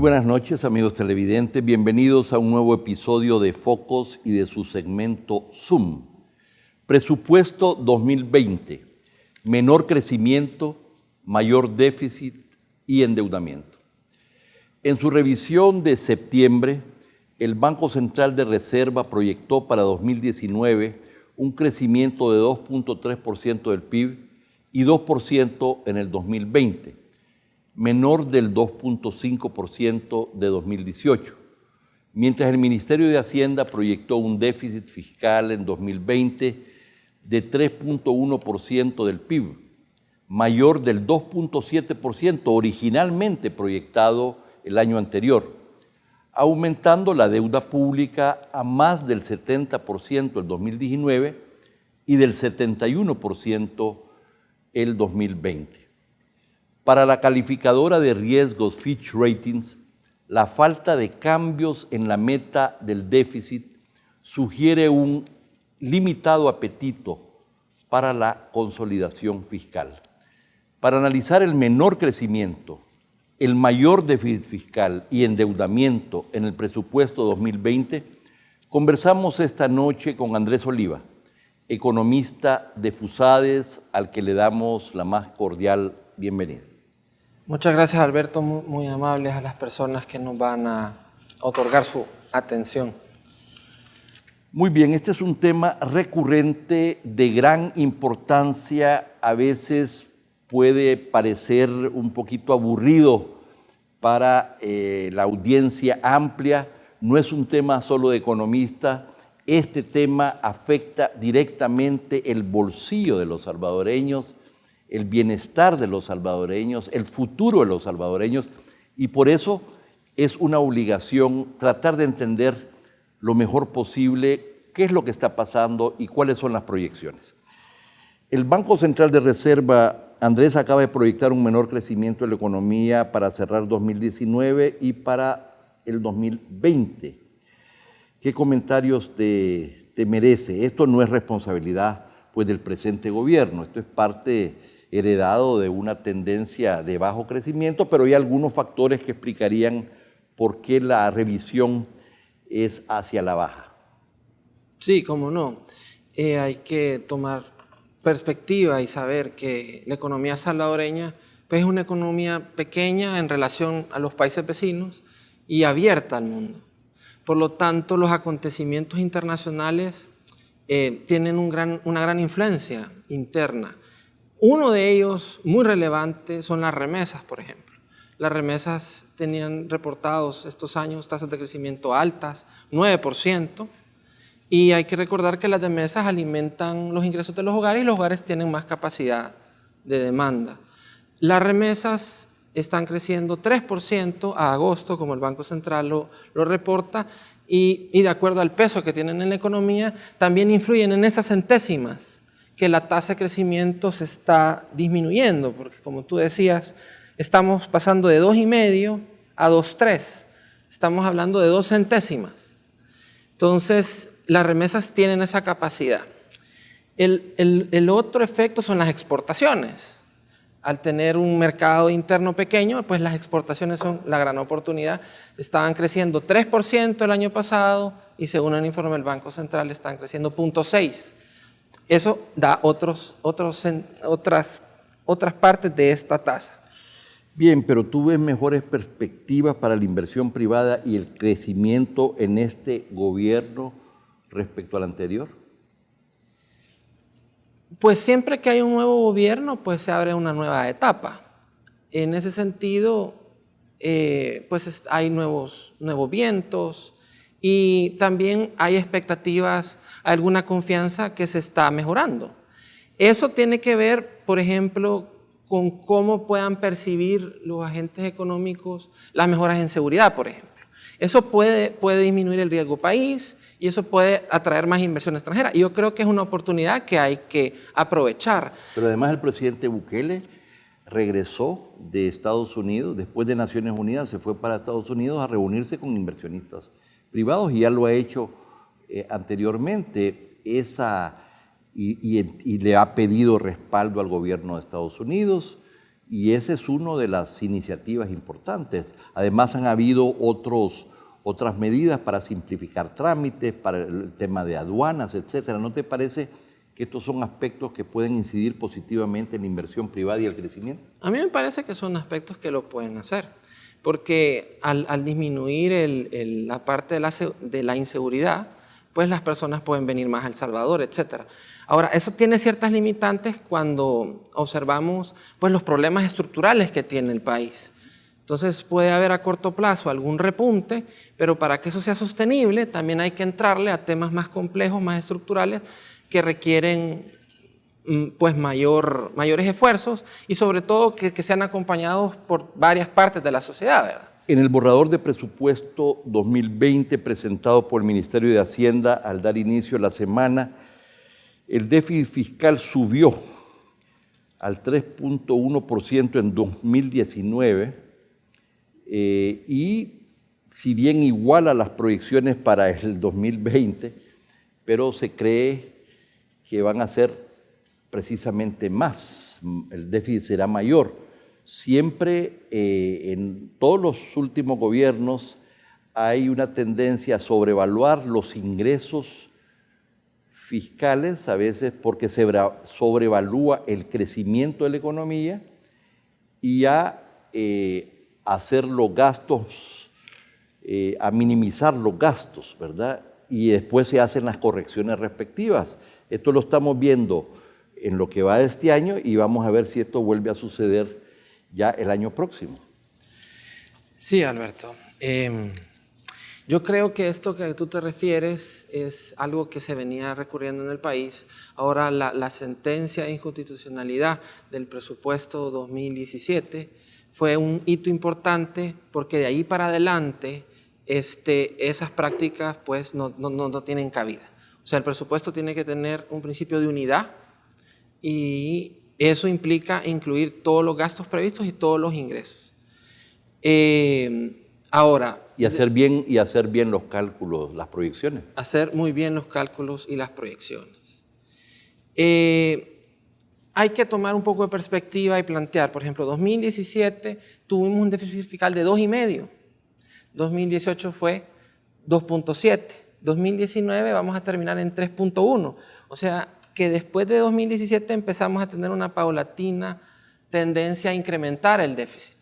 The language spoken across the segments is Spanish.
buenas noches, amigos televidentes. Bienvenidos a un nuevo episodio de Focos y de su segmento Zoom. Presupuesto 2020. Menor crecimiento, mayor déficit y endeudamiento. En su revisión de septiembre, el Banco Central de Reserva proyectó para 2019 un crecimiento de 2.3% del PIB y 2% en el 2020, menor del 2.5% de 2018, mientras el Ministerio de Hacienda proyectó un déficit fiscal en 2020 de 3.1% del PIB, mayor del 2.7% originalmente proyectado el año anterior, aumentando la deuda pública a más del 70% el 2019 y del 71% el 2020. Para la calificadora de riesgos Fitch Ratings, la falta de cambios en la meta del déficit sugiere un limitado apetito para la consolidación fiscal. Para analizar el menor crecimiento, el mayor déficit fiscal y endeudamiento en el presupuesto 2020, conversamos esta noche con Andrés Oliva, economista de FUSADES, al que le damos la más cordial bienvenida. Muchas gracias, Alberto, muy amables a las personas que nos van a otorgar su atención. Muy bien, este es un tema recurrente de gran importancia, a veces puede parecer un poquito aburrido para la audiencia amplia, no es un tema solo de economistas, este tema afecta directamente el bolsillo de los salvadoreños, el bienestar de los salvadoreños, el futuro de los salvadoreños, y por eso es una obligación tratar de entender lo mejor posible qué es lo que está pasando y cuáles son las proyecciones. El Banco Central de Reserva, Andrés, acaba de proyectar un menor crecimiento de la economía para cerrar 2019 y para el 2020. ¿Qué comentarios te merece? Esto no es responsabilidad pues, del presente gobierno, esto es parte heredado de una tendencia de bajo crecimiento, pero hay algunos factores que explicarían por qué la revisión es hacia la baja. Sí, cómo no. Hay que tomar perspectiva y saber que la economía salvadoreña pues, es una economía pequeña en relación a los países vecinos y abierta al mundo. Por lo tanto, los acontecimientos internacionales tienen una gran influencia interna. Uno de ellos, muy relevante, son las remesas, por ejemplo. Las remesas tenían reportados estos años tasas de crecimiento altas, 9%, y hay que recordar que las remesas alimentan los ingresos de los hogares y los hogares tienen más capacidad de demanda. Las remesas están creciendo 3% a agosto, como el Banco Central lo reporta, y de acuerdo al peso que tienen en la economía, también influyen en esas centésimas que la tasa de crecimiento se está disminuyendo, porque como tú decías, estamos pasando de 2,5 a 2,3. Estamos hablando de 2 centésimas. Entonces, las remesas tienen esa capacidad. El otro efecto son las exportaciones. Al tener un mercado interno pequeño, pues las exportaciones son la gran oportunidad. Estaban creciendo 3% el año pasado y según el informe del Banco Central están creciendo 0.6%. Eso da otras partes de esta tasa. Bien, pero ¿tú ves mejores perspectivas para la inversión privada y el crecimiento en este gobierno respecto al anterior? Pues siempre que hay un nuevo gobierno, pues se abre una nueva etapa. En ese sentido, pues hay nuevos vientos y también hay expectativas, alguna confianza que se está mejorando. Eso tiene que ver, por ejemplo, con cómo puedan percibir los agentes económicos las mejoras en seguridad, por ejemplo. Eso puede disminuir el riesgo país y eso puede atraer más inversión extranjera. Y yo creo que es una oportunidad que hay que aprovechar. Pero además el presidente Bukele regresó de Estados Unidos, después de Naciones Unidas, se fue para Estados Unidos a reunirse con inversionistas privados y ya lo ha hecho anteriormente y le ha pedido respaldo al gobierno de Estados Unidos Y esa es una de las iniciativas importantes. Además han habido otras medidas para simplificar trámites, para el tema de aduanas, etcétera. ¿No te parece que estos son aspectos que pueden incidir positivamente en la inversión privada y el crecimiento? A mí me parece que son aspectos que lo pueden hacer, porque al disminuir la parte de la inseguridad, pues las personas pueden venir más a El Salvador, etcétera. Ahora, eso tiene ciertas limitantes cuando observamos pues, los problemas estructurales que tiene el país. Entonces puede haber a corto plazo algún repunte, pero para que eso sea sostenible también hay que entrarle a temas más complejos, más estructurales, que requieren pues, mayores esfuerzos y sobre todo que sean acompañados por varias partes de la sociedad, ¿verdad? En el borrador de presupuesto 2020 presentado por el Ministerio de Hacienda al dar inicio a la semana, el déficit fiscal subió al 3.1% en 2019 y si bien igual a las proyecciones para el 2020, pero se cree que van a ser precisamente más, el déficit será mayor. Siempre en todos los últimos gobiernos hay una tendencia a sobrevaluar los ingresos fiscales, a veces porque se sobrevalúa el crecimiento de la economía y a hacer los gastos, a minimizar los gastos, ¿verdad? Y después se hacen las correcciones respectivas. Esto lo estamos viendo en lo que va de este año y vamos a ver si esto vuelve a suceder ya el año próximo. Sí, Alberto. Yo creo que esto que tú te refieres es algo que se venía recurriendo en el país. Ahora la sentencia de inconstitucionalidad del presupuesto 2017 fue un hito importante porque de ahí para adelante esas prácticas pues, no tienen cabida. O sea, el presupuesto tiene que tener un principio de unidad y eso implica incluir todos los gastos previstos y todos los ingresos. Ahora... Y hacer bien los cálculos, las proyecciones. Hacer muy bien los cálculos y las proyecciones. Hay que tomar un poco de perspectiva y plantear, por ejemplo, 2017 tuvimos un déficit fiscal de 2,5. 2018 fue 2,7. 2019 vamos a terminar en 3,1. O sea, que después de 2017 empezamos a tener una paulatina tendencia a incrementar el déficit.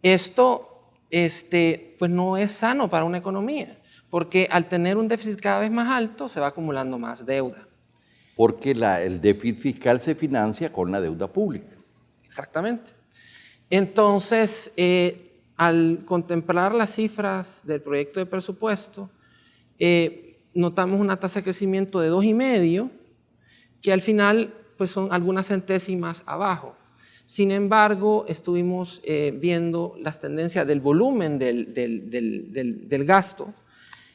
Esto pues no es sano para una economía, porque al tener un déficit cada vez más alto se va acumulando más deuda. Porque el déficit fiscal se financia con la deuda pública. Exactamente. Entonces, al contemplar las cifras del proyecto de presupuesto, notamos una tasa de crecimiento de 2,5, que al final pues son algunas centésimas abajo. Sin embargo, estuvimos viendo las tendencias del volumen del gasto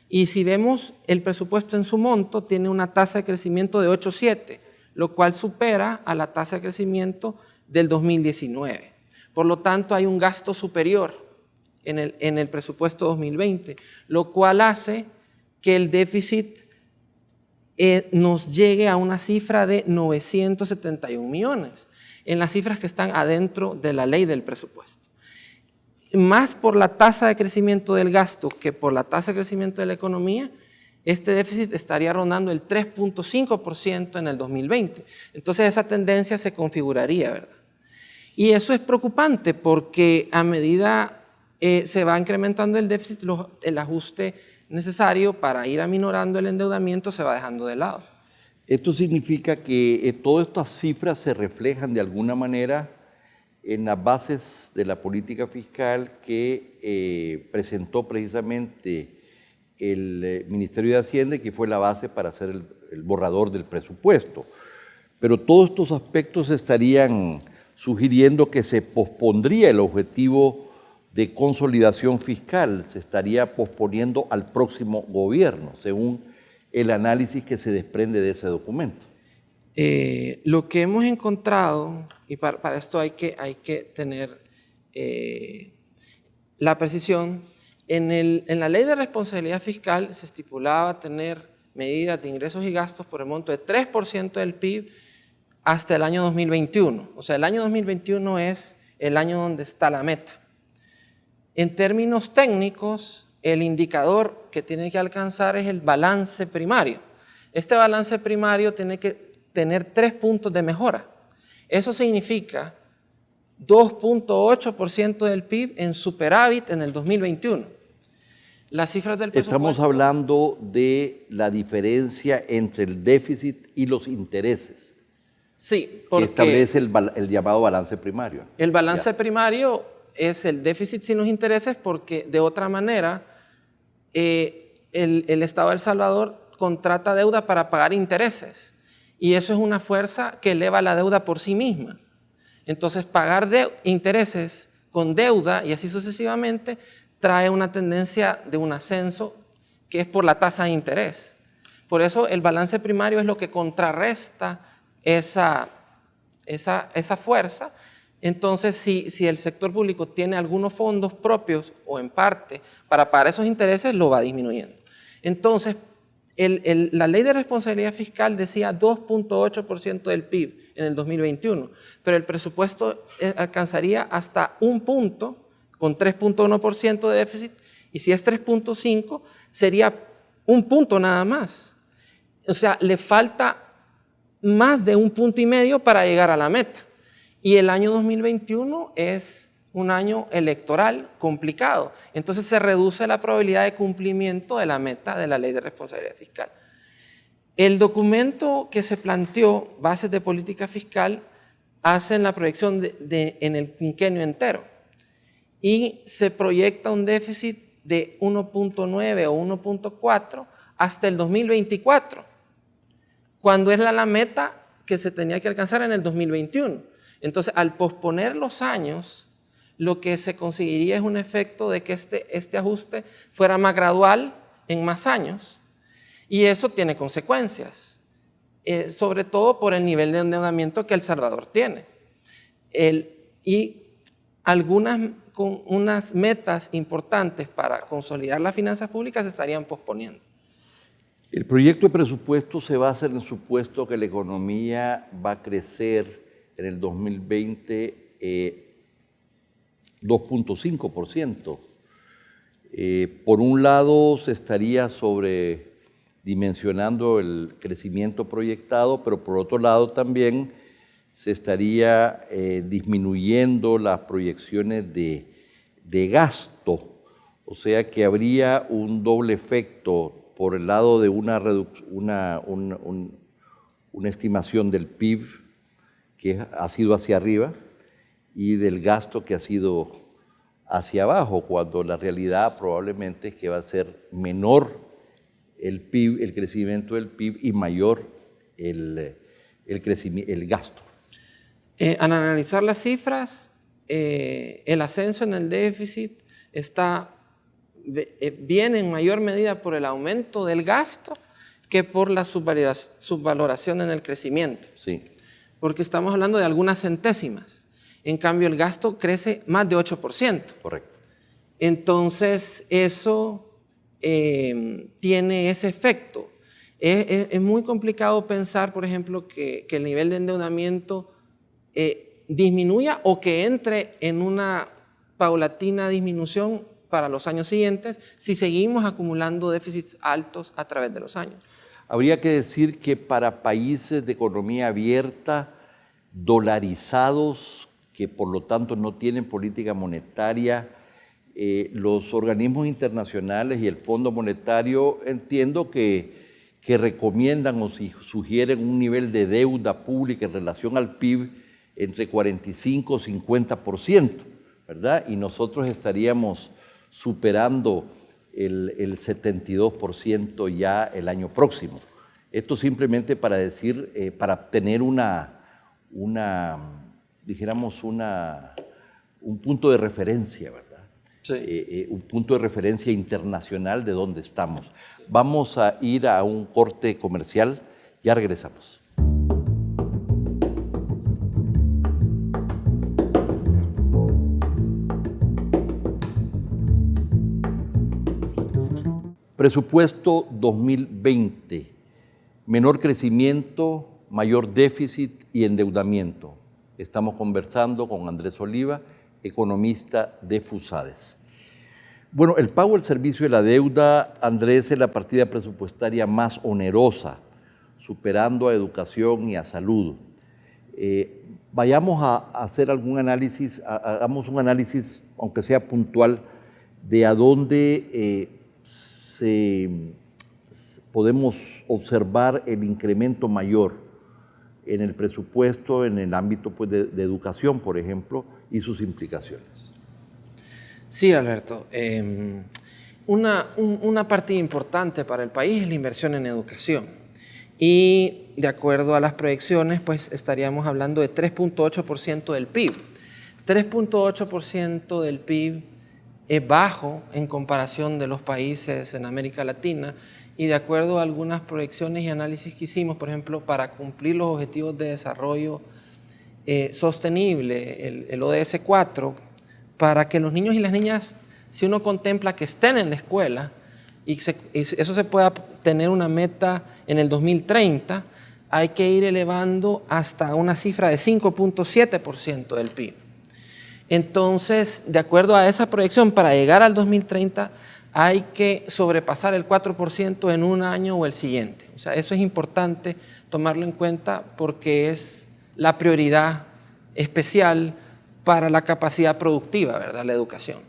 y si vemos el presupuesto en su monto, tiene una tasa de crecimiento de 8,7, lo cual supera a la tasa de crecimiento del 2019. Por lo tanto, hay un gasto superior en el presupuesto 2020, lo cual hace que el déficit nos llegue a una cifra de 971 millones, en las cifras que están adentro de la ley del presupuesto. Más por la tasa de crecimiento del gasto que por la tasa de crecimiento de la economía, este déficit estaría rondando el 3,5% en el 2020. Entonces esa tendencia se configuraría, ¿verdad? Y eso es preocupante porque a medida se va incrementando el déficit, el ajuste necesario para ir aminorando el endeudamiento se va dejando de lado. Esto significa que todas estas cifras se reflejan de alguna manera en las bases de la política fiscal que presentó precisamente el Ministerio de Hacienda y que fue la base para hacer el borrador del presupuesto. Pero todos estos aspectos estarían sugiriendo que se pospondría el objetivo de consolidación fiscal, se estaría posponiendo al próximo gobierno, según el análisis que se desprende de ese documento. Lo que hemos encontrado, y para esto hay que tener la precisión, en la ley de responsabilidad fiscal se estipulaba tener medidas de ingresos y gastos por el monto de 3% del PIB hasta el año 2021. O sea, el año 2021 es el año donde está la meta. En términos técnicos, el indicador que tiene que alcanzar es el balance primario. Este balance primario tiene que tener 3 puntos de mejora. Eso significa 2.8% del PIB en superávit en el 2021. Las cifras del presupuesto... Estamos hablando de la diferencia entre el déficit y los intereses. Sí, porque que establece el llamado balance primario. El balance primario es el déficit sin los intereses, porque de otra manera el Estado de El Salvador contrata deuda para pagar intereses, y eso es una fuerza que eleva la deuda por sí misma. Entonces, pagar intereses con deuda y así sucesivamente trae una tendencia de un ascenso que es por la tasa de interés. Por eso el balance primario es lo que contrarresta esa fuerza. Entonces, si el sector público tiene algunos fondos propios o en parte para pagar esos intereses, lo va disminuyendo. Entonces, la ley de responsabilidad fiscal decía 2.8% del PIB en el 2021, pero el presupuesto alcanzaría hasta 1 punto con 3.1% de déficit, y si es 3.5 sería 1 punto nada más. O sea, le falta más de 1,5 puntos para llegar a la meta. Y el año 2021 es un año electoral complicado. Entonces se reduce la probabilidad de cumplimiento de la meta de la ley de responsabilidad fiscal. El documento que se planteó, Bases de Política Fiscal, hacen la proyección en el quinquenio entero. Y se proyecta un déficit de 1.9 o 1.4 hasta el 2024, cuando es la meta que se tenía que alcanzar en el 2021. Entonces, al posponer los años, lo que se conseguiría es un efecto de que este ajuste fuera más gradual en más años, y eso tiene consecuencias, sobre todo por el nivel de endeudamiento que El Salvador tiene. Y con unas metas importantes para consolidar las finanzas públicas se estarían posponiendo. El proyecto de presupuesto se basa en el supuesto que la economía va a crecer en el 2020 2.5%. Por un lado, se estaría sobredimensionando el crecimiento proyectado, pero por otro lado también se estaría disminuyendo las proyecciones de gasto. O sea que habría un doble efecto por el lado de una estimación del PIB que ha sido hacia arriba y del gasto que ha sido hacia abajo, cuando la realidad probablemente es que va a ser menor el PIB, el crecimiento del PIB, y mayor el gasto. Al analizar las cifras, el ascenso en el déficit viene en mayor medida por el aumento del gasto que por la subvaloración en el crecimiento. Sí. Porque estamos hablando de algunas centésimas. En cambio, el gasto crece más de 8%. Correcto. Entonces, eso tiene ese efecto. Es muy complicado pensar, por ejemplo, que el nivel de endeudamiento disminuya o que entre en una paulatina disminución para los años siguientes si seguimos acumulando déficits altos a través de los años. Habría que decir que para países de economía abierta, dolarizados, que por lo tanto no tienen política monetaria, los organismos internacionales y el Fondo Monetario entiendo que recomiendan o sugieren un nivel de deuda pública en relación al PIB entre 45 y 50%, ¿verdad? Y nosotros estaríamos superando el 72% ya el año próximo. Esto simplemente para decir, para tener dijéramos un punto de referencia, ¿verdad? Sí. Un punto de referencia internacional de dónde estamos. Vamos a ir a un corte comercial, ya regresamos. Presupuesto 2020, menor crecimiento, mayor déficit y endeudamiento. Estamos conversando con Andrés Oliva, economista de FUSADES. Bueno, el pago del servicio de la deuda, Andrés, es la partida presupuestaria más onerosa, superando a educación y a salud. Vayamos a hacer algún análisis, hagamos un análisis, aunque sea puntual, de a dónde podemos observar el incremento mayor en el presupuesto, en el ámbito pues, de educación, por ejemplo, y sus implicaciones. Sí, Alberto. Una parte importante para el país es la inversión en educación. Y de acuerdo a las proyecciones, pues estaríamos hablando de 3.8% del PIB. 3.8% del PIB es bajo en comparación de los países en América Latina, y de acuerdo a algunas proyecciones y análisis que hicimos, por ejemplo, para cumplir los objetivos de desarrollo sostenible, el ODS 4, para que los niños y las niñas, si uno contempla que estén en la escuela y eso se pueda tener una meta en el 2030, hay que ir elevando hasta una cifra de 5.7% del PIB. Entonces, de acuerdo a esa proyección, para llegar al 2030 hay que sobrepasar el 4% en un año o el siguiente. O sea, eso es importante tomarlo en cuenta porque es la prioridad especial para la capacidad productiva, ¿verdad? La educación.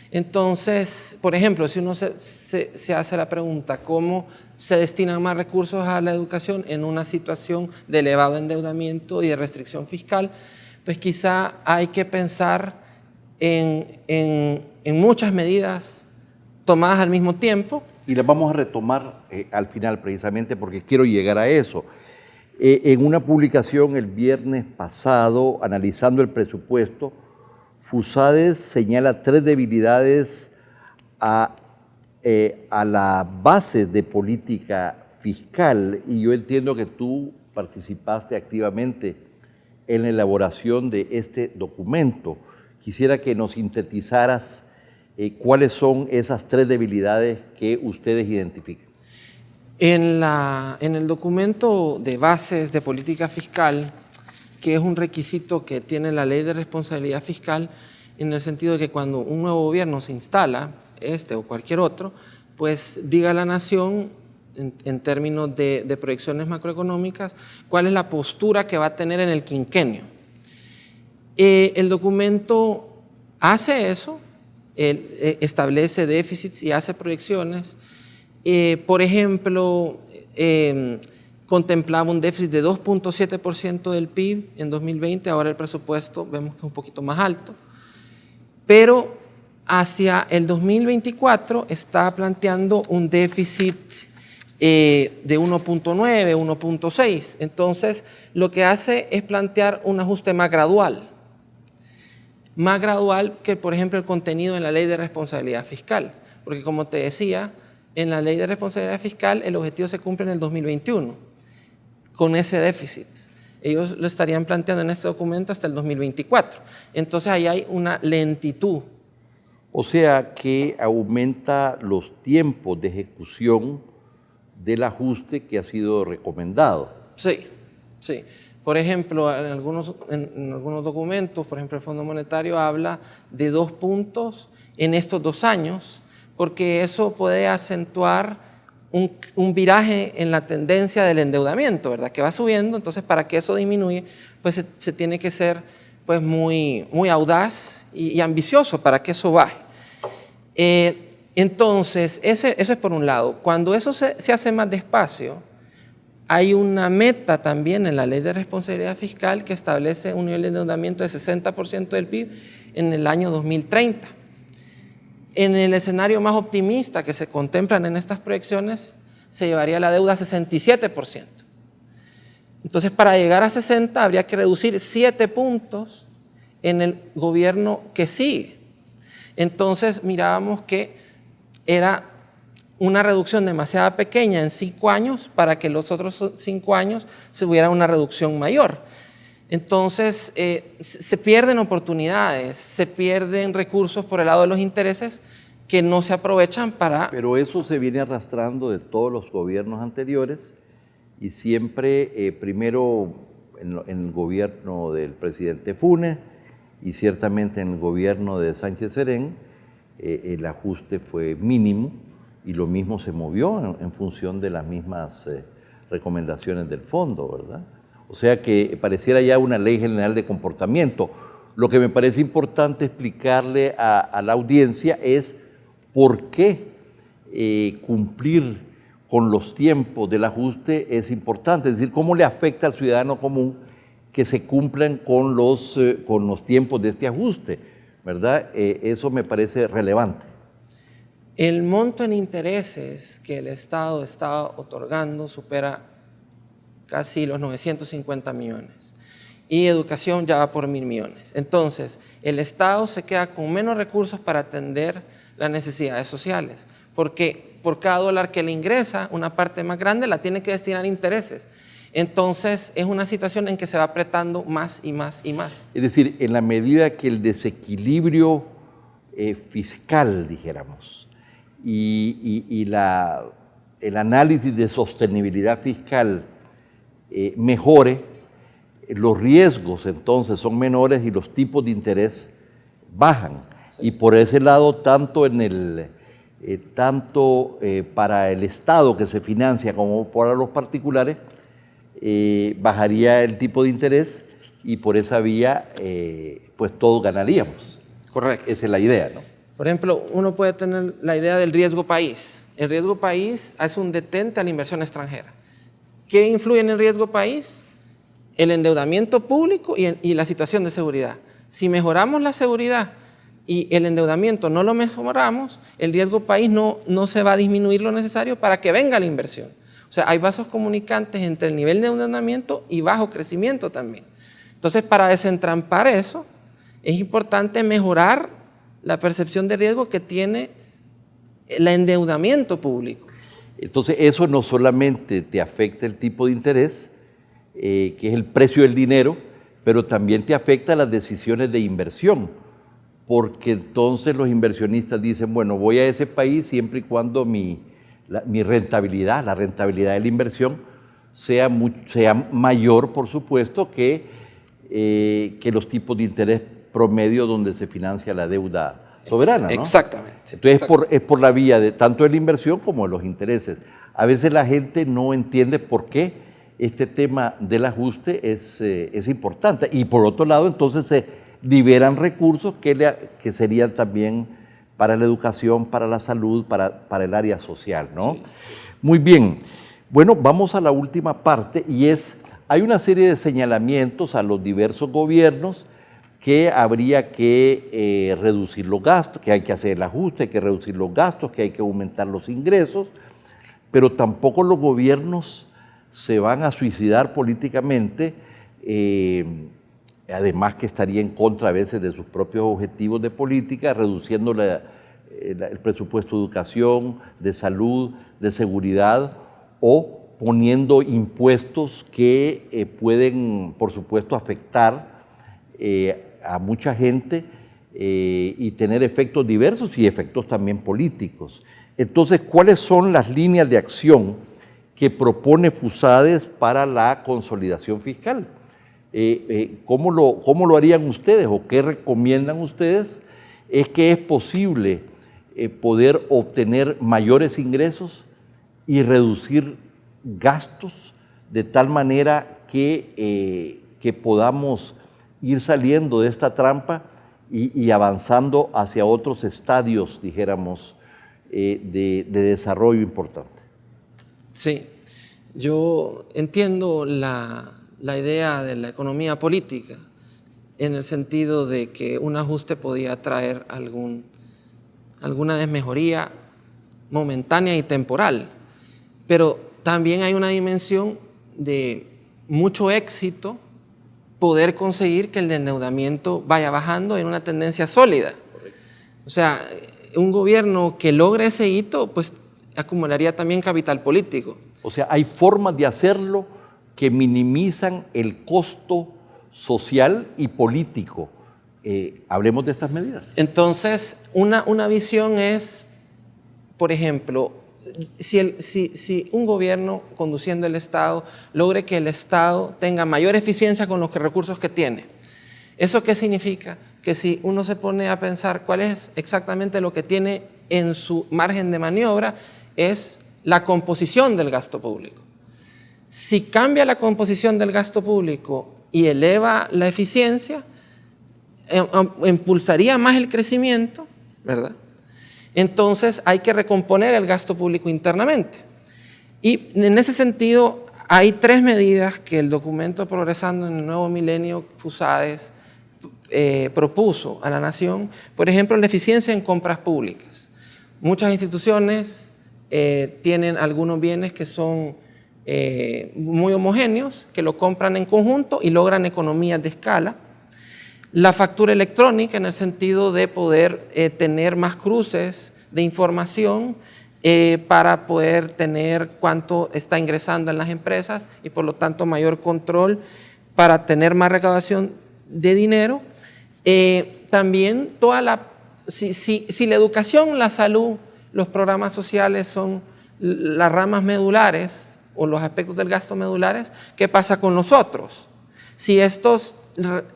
Entonces, por ejemplo, si uno se hace la pregunta, ¿cómo se destinan más recursos a la educación en una situación de elevado endeudamiento y de restricción fiscal? Pues quizá hay que pensar en muchas medidas tomadas al mismo tiempo. Y las vamos a retomar al final precisamente porque quiero llegar a eso. En una publicación el viernes pasado, analizando el presupuesto, FUSADES señala 3 debilidades a la base de política fiscal, y yo entiendo que tú participaste activamente en la elaboración de este documento. Quisiera que nos sintetizaras cuáles son esas 3 debilidades que ustedes identifican. En el documento de bases de política fiscal, que es un requisito que tiene la Ley de Responsabilidad Fiscal, en el sentido de que cuando un nuevo gobierno se instala, este o cualquier otro, pues diga a la nación, en términos de proyecciones macroeconómicas, cuál es la postura que va a tener en el quinquenio. El documento hace eso, establece déficits y hace proyecciones. Por ejemplo, contemplaba un déficit de 2.7% del PIB en 2020, ahora el presupuesto vemos que es un poquito más alto, pero hacia el 2024 está planteando un déficit de 1.9, 1.6, entonces lo que hace es plantear un ajuste más gradual que, por ejemplo, el contenido en la Ley de Responsabilidad Fiscal, porque como te decía, en la Ley de Responsabilidad Fiscal el objetivo se cumple en el 2021 con ese déficit. Ellos lo estarían planteando en este documento hasta el 2024. Entonces ahí hay una lentitud. O sea que aumenta los tiempos de ejecución del ajuste que ha sido recomendado. Sí, sí. Por ejemplo, en algunos documentos, por ejemplo, el Fondo Monetario habla de 2 puntos en estos 2 años, porque eso puede acentuar un viraje en la tendencia del endeudamiento, ¿verdad? Que va subiendo. Entonces, para que eso disminuya, pues se tiene que ser pues, muy audaz y ambicioso para que eso baje. Entonces, eso es por un lado. Cuando eso se hace más despacio, hay una meta también en la Ley de Responsabilidad Fiscal que establece un nivel de endeudamiento de 60% del PIB en el año 2030. En el escenario más optimista que se contemplan en estas proyecciones, se llevaría la deuda a 67%. Entonces, para llegar a 60 habría que reducir 7 puntos en el gobierno que sigue. Entonces, mirábamos que era una reducción demasiado pequeña en 5 años para que los otros 5 años se hubiera una reducción mayor. Entonces, se pierden oportunidades, se pierden recursos por el lado de los intereses que no se aprovechan para... Pero eso se viene arrastrando de todos los gobiernos anteriores y siempre, primero en el gobierno del presidente Funes y ciertamente en el gobierno de Sánchez Serén, el ajuste fue mínimo y lo mismo se movió en función de las mismas recomendaciones del fondo, ¿verdad? O sea que pareciera ya una ley general de comportamiento. Lo que me parece importante explicarle a la audiencia es por qué cumplir con los tiempos del ajuste es importante, es decir, cómo le afecta al ciudadano común que se cumplan con los tiempos de este ajuste, ¿verdad? Eso me parece relevante. El monto en intereses que el Estado está otorgando supera casi los 950 millones y educación ya va por 1.000 millones. Entonces, el Estado se queda con menos recursos para atender las necesidades sociales, porque por cada dólar que le ingresa, una parte más grande la tiene que destinar a intereses. Entonces, es una situación en que se va apretando más y más y más. Es decir, en la medida que el desequilibrio fiscal, dijéramos, y el análisis de sostenibilidad fiscal mejore, los riesgos entonces son menores y los tipos de interés bajan. Sí. Y por ese lado, tanto para el Estado que se financia como para los particulares, bajaría el tipo de interés y por esa vía pues todos ganaríamos. Correcto. Esa es la idea, ¿no? Por ejemplo, uno puede tener la idea del riesgo país. El riesgo país es un detente a la inversión extranjera. ¿Qué influye en el riesgo país? El endeudamiento público y la situación de seguridad. Si mejoramos la seguridad y el endeudamiento no lo mejoramos, el riesgo país no se va a disminuir lo necesario para que venga la inversión. O sea, hay vasos comunicantes entre el nivel de endeudamiento y bajo crecimiento también. Entonces, para desentrampar eso, es importante mejorar la percepción de riesgo que tiene el endeudamiento público. Entonces, eso no solamente te afecta el tipo de interés, que es el precio del dinero, pero también te afecta las decisiones de inversión, porque entonces los inversionistas dicen, bueno, voy a ese país siempre y cuando mi rentabilidad, la rentabilidad de la inversión sea mayor, por supuesto, que los tipos de interés promedio donde se financia la deuda soberana, ¿no? Exactamente. Entonces es por la vía de tanto de la inversión como de los intereses. A veces la gente no entiende por qué este tema del ajuste es importante. Y por otro lado, entonces se liberan recursos que serían también para la educación, para la salud, para el área social, ¿no? Sí. Muy bien. Bueno, vamos a la última parte y hay una serie de señalamientos a los diversos gobiernos que habría que reducir los gastos, que hay que hacer el ajuste, hay que reducir los gastos, que hay que aumentar los ingresos, pero tampoco los gobiernos se van a suicidar políticamente, además que estaría en contra a veces de sus propios objetivos de política, reduciendo el presupuesto de educación, de salud, de seguridad, o poniendo impuestos que pueden, por supuesto, afectar a mucha gente y tener efectos diversos y efectos también políticos. Entonces, ¿cuáles son las líneas de acción que propone FUSADES para la consolidación fiscal? ¿Cómo lo harían ustedes o qué recomiendan ustedes? ¿Es que es posible poder obtener mayores ingresos y reducir gastos de tal manera que podamos ir saliendo de esta trampa y avanzando hacia otros estadios, dijéramos, de desarrollo importante? Sí, yo entiendo la idea de la economía política en el sentido de que un ajuste podía traer alguna desmejoría momentánea y temporal, pero también hay una dimensión de mucho éxito poder conseguir que el endeudamiento vaya bajando en una tendencia sólida. Correcto. O sea, un gobierno que logre ese hito, pues acumularía también capital político. O sea, hay formas de hacerlo que minimizan el costo social y político. Hablemos de estas medidas. Entonces, una visión es, por ejemplo, si un gobierno conduciendo el Estado logre que el Estado tenga mayor eficiencia con los recursos que tiene. ¿Eso qué significa? Que si uno se pone a pensar cuál es exactamente lo que tiene en su margen de maniobra, es la composición del gasto público. Si cambia la composición del gasto público y eleva la eficiencia, impulsaría más el crecimiento, ¿verdad? Entonces hay que recomponer el gasto público internamente. Y en ese sentido hay 3 medidas que el documento Progresando en el Nuevo Milenio, FUSADES, propuso a la nación. Por ejemplo, la eficiencia en compras públicas. Muchas instituciones tienen algunos bienes que son muy homogéneos, que lo compran en conjunto y logran economías de escala. La factura electrónica, en el sentido de poder tener más cruces de información para poder tener cuánto está ingresando en las empresas y por lo tanto mayor control para tener más recaudación de dinero. También si la educación, la salud, los programas sociales son las ramas medulares o los aspectos del gasto medulares, ¿qué pasa con los otros? Si estos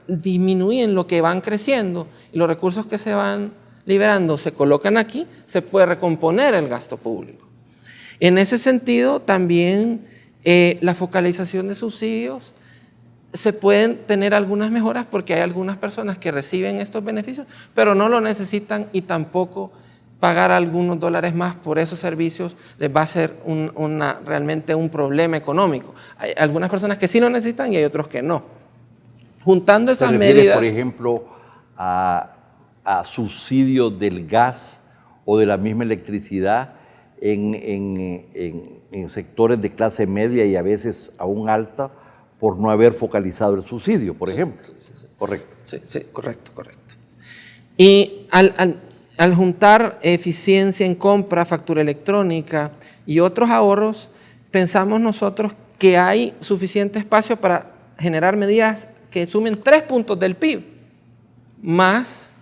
disminuyen lo que van creciendo y los recursos que se van liberando se colocan aquí, se puede recomponer el gasto público. En ese sentido, también la focalización de subsidios, se pueden tener algunas mejoras porque hay algunas personas que reciben estos beneficios, pero no lo necesitan y tampoco pagar algunos dólares más por esos servicios les va a ser realmente un problema económico. Hay algunas personas que sí lo necesitan y hay otros que no. Juntando esas medidas... por ejemplo, a subsidios del gas o de la misma electricidad en sectores de clase media y a veces aún alta por no haber focalizado el subsidio, por ejemplo. Sí. Correcto. Sí, correcto. Y al juntar eficiencia en compra, factura electrónica y otros ahorros, pensamos nosotros que hay suficiente espacio para generar medidas que sumen 3 puntos del PIB, más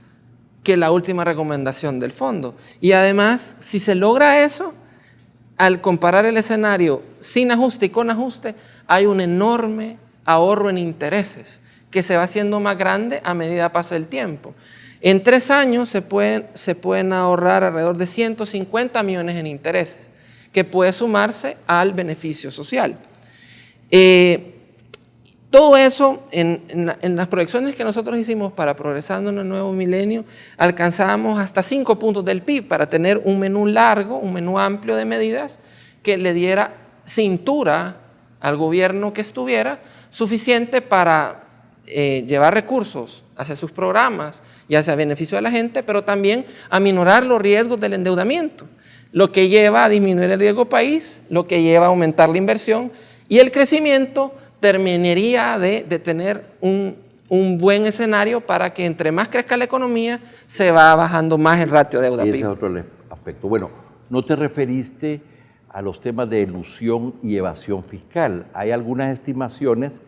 que la última recomendación del fondo. Y además, si se logra eso, al comparar el escenario sin ajuste y con ajuste, hay un enorme ahorro en intereses que se va haciendo más grande a medida que pasa el tiempo. En 3 años se pueden ahorrar alrededor de 150 millones en intereses, que puede sumarse al beneficio social. Todo eso, en las proyecciones que nosotros hicimos para Progresando en el Nuevo Milenio, alcanzábamos hasta 5 puntos del PIB para tener un menú largo, un menú amplio de medidas que le diera cintura al gobierno que estuviera, suficiente para llevar recursos hacia sus programas y hacia beneficio de la gente, pero también aminorar los riesgos del endeudamiento, lo que lleva a disminuir el riesgo país, lo que lleva a aumentar la inversión y el crecimiento terminaría de tener un buen escenario para que entre más crezca la economía, se va bajando más el ratio de deuda PIB. Ese es otro aspecto. Bueno, no te referiste a los temas de elusión y evasión fiscal. Hay algunas estimaciones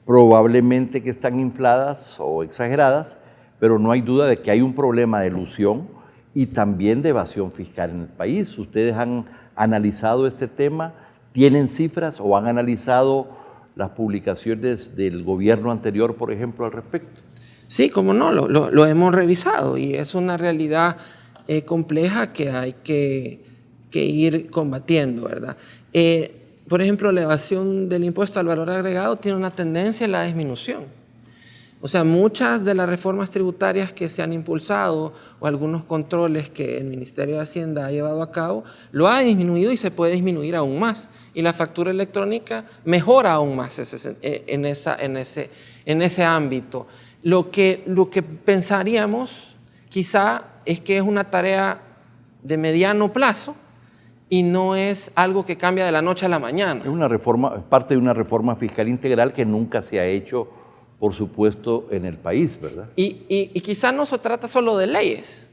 probablemente que están infladas o exageradas, pero no hay duda de que hay un problema de elusión y también de evasión fiscal en el país. ¿Ustedes han analizado este tema? ¿Tienen cifras o han analizado las publicaciones del gobierno anterior, por ejemplo, al respecto? Sí, cómo no, lo hemos revisado y es una realidad compleja que hay que ir combatiendo, ¿verdad? Por ejemplo, la evasión del impuesto al valor agregado tiene una tendencia en la disminución. O sea, muchas de las reformas tributarias que se han impulsado o algunos controles que el Ministerio de Hacienda ha llevado a cabo, lo ha disminuido y se puede disminuir aún más. Y la factura electrónica mejora aún más en ese ámbito. Lo que pensaríamos quizá es que es una tarea de mediano plazo y no es algo que cambia de la noche a la mañana. Es una reforma, parte de una reforma fiscal integral que nunca se ha hecho, por supuesto, en el país, ¿verdad? Y quizá no se trata solo de leyes,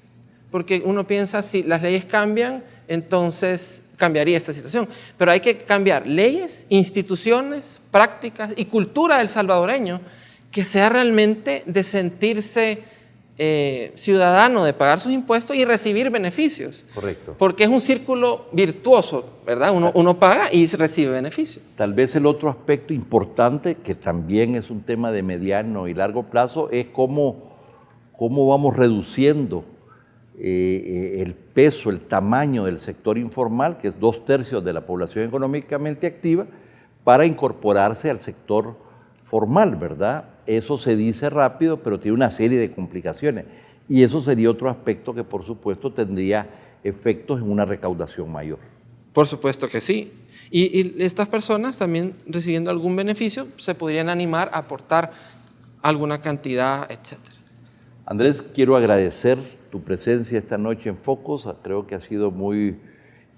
porque uno piensa si las leyes cambian, entonces cambiaría esta situación. Pero hay que cambiar leyes, instituciones, prácticas y cultura del salvadoreño que sea realmente de sentirse ciudadano de pagar sus impuestos y recibir beneficios. Correcto. Porque es un círculo virtuoso, ¿verdad? Uno paga y recibe beneficios. Tal vez el otro aspecto importante, que también es un tema de mediano y largo plazo, es cómo vamos reduciendo el peso, el tamaño del sector informal, que es 2/3 de la población económicamente activa, para incorporarse al sector formal, ¿verdad? Eso se dice rápido, pero tiene una serie de complicaciones. Y eso sería otro aspecto que, por supuesto, tendría efectos en una recaudación mayor. Por supuesto que sí. Y estas personas también recibiendo algún beneficio se podrían animar a aportar alguna cantidad, etc. Andrés, quiero agradecer tu presencia esta noche en Focos. Creo que ha sido muy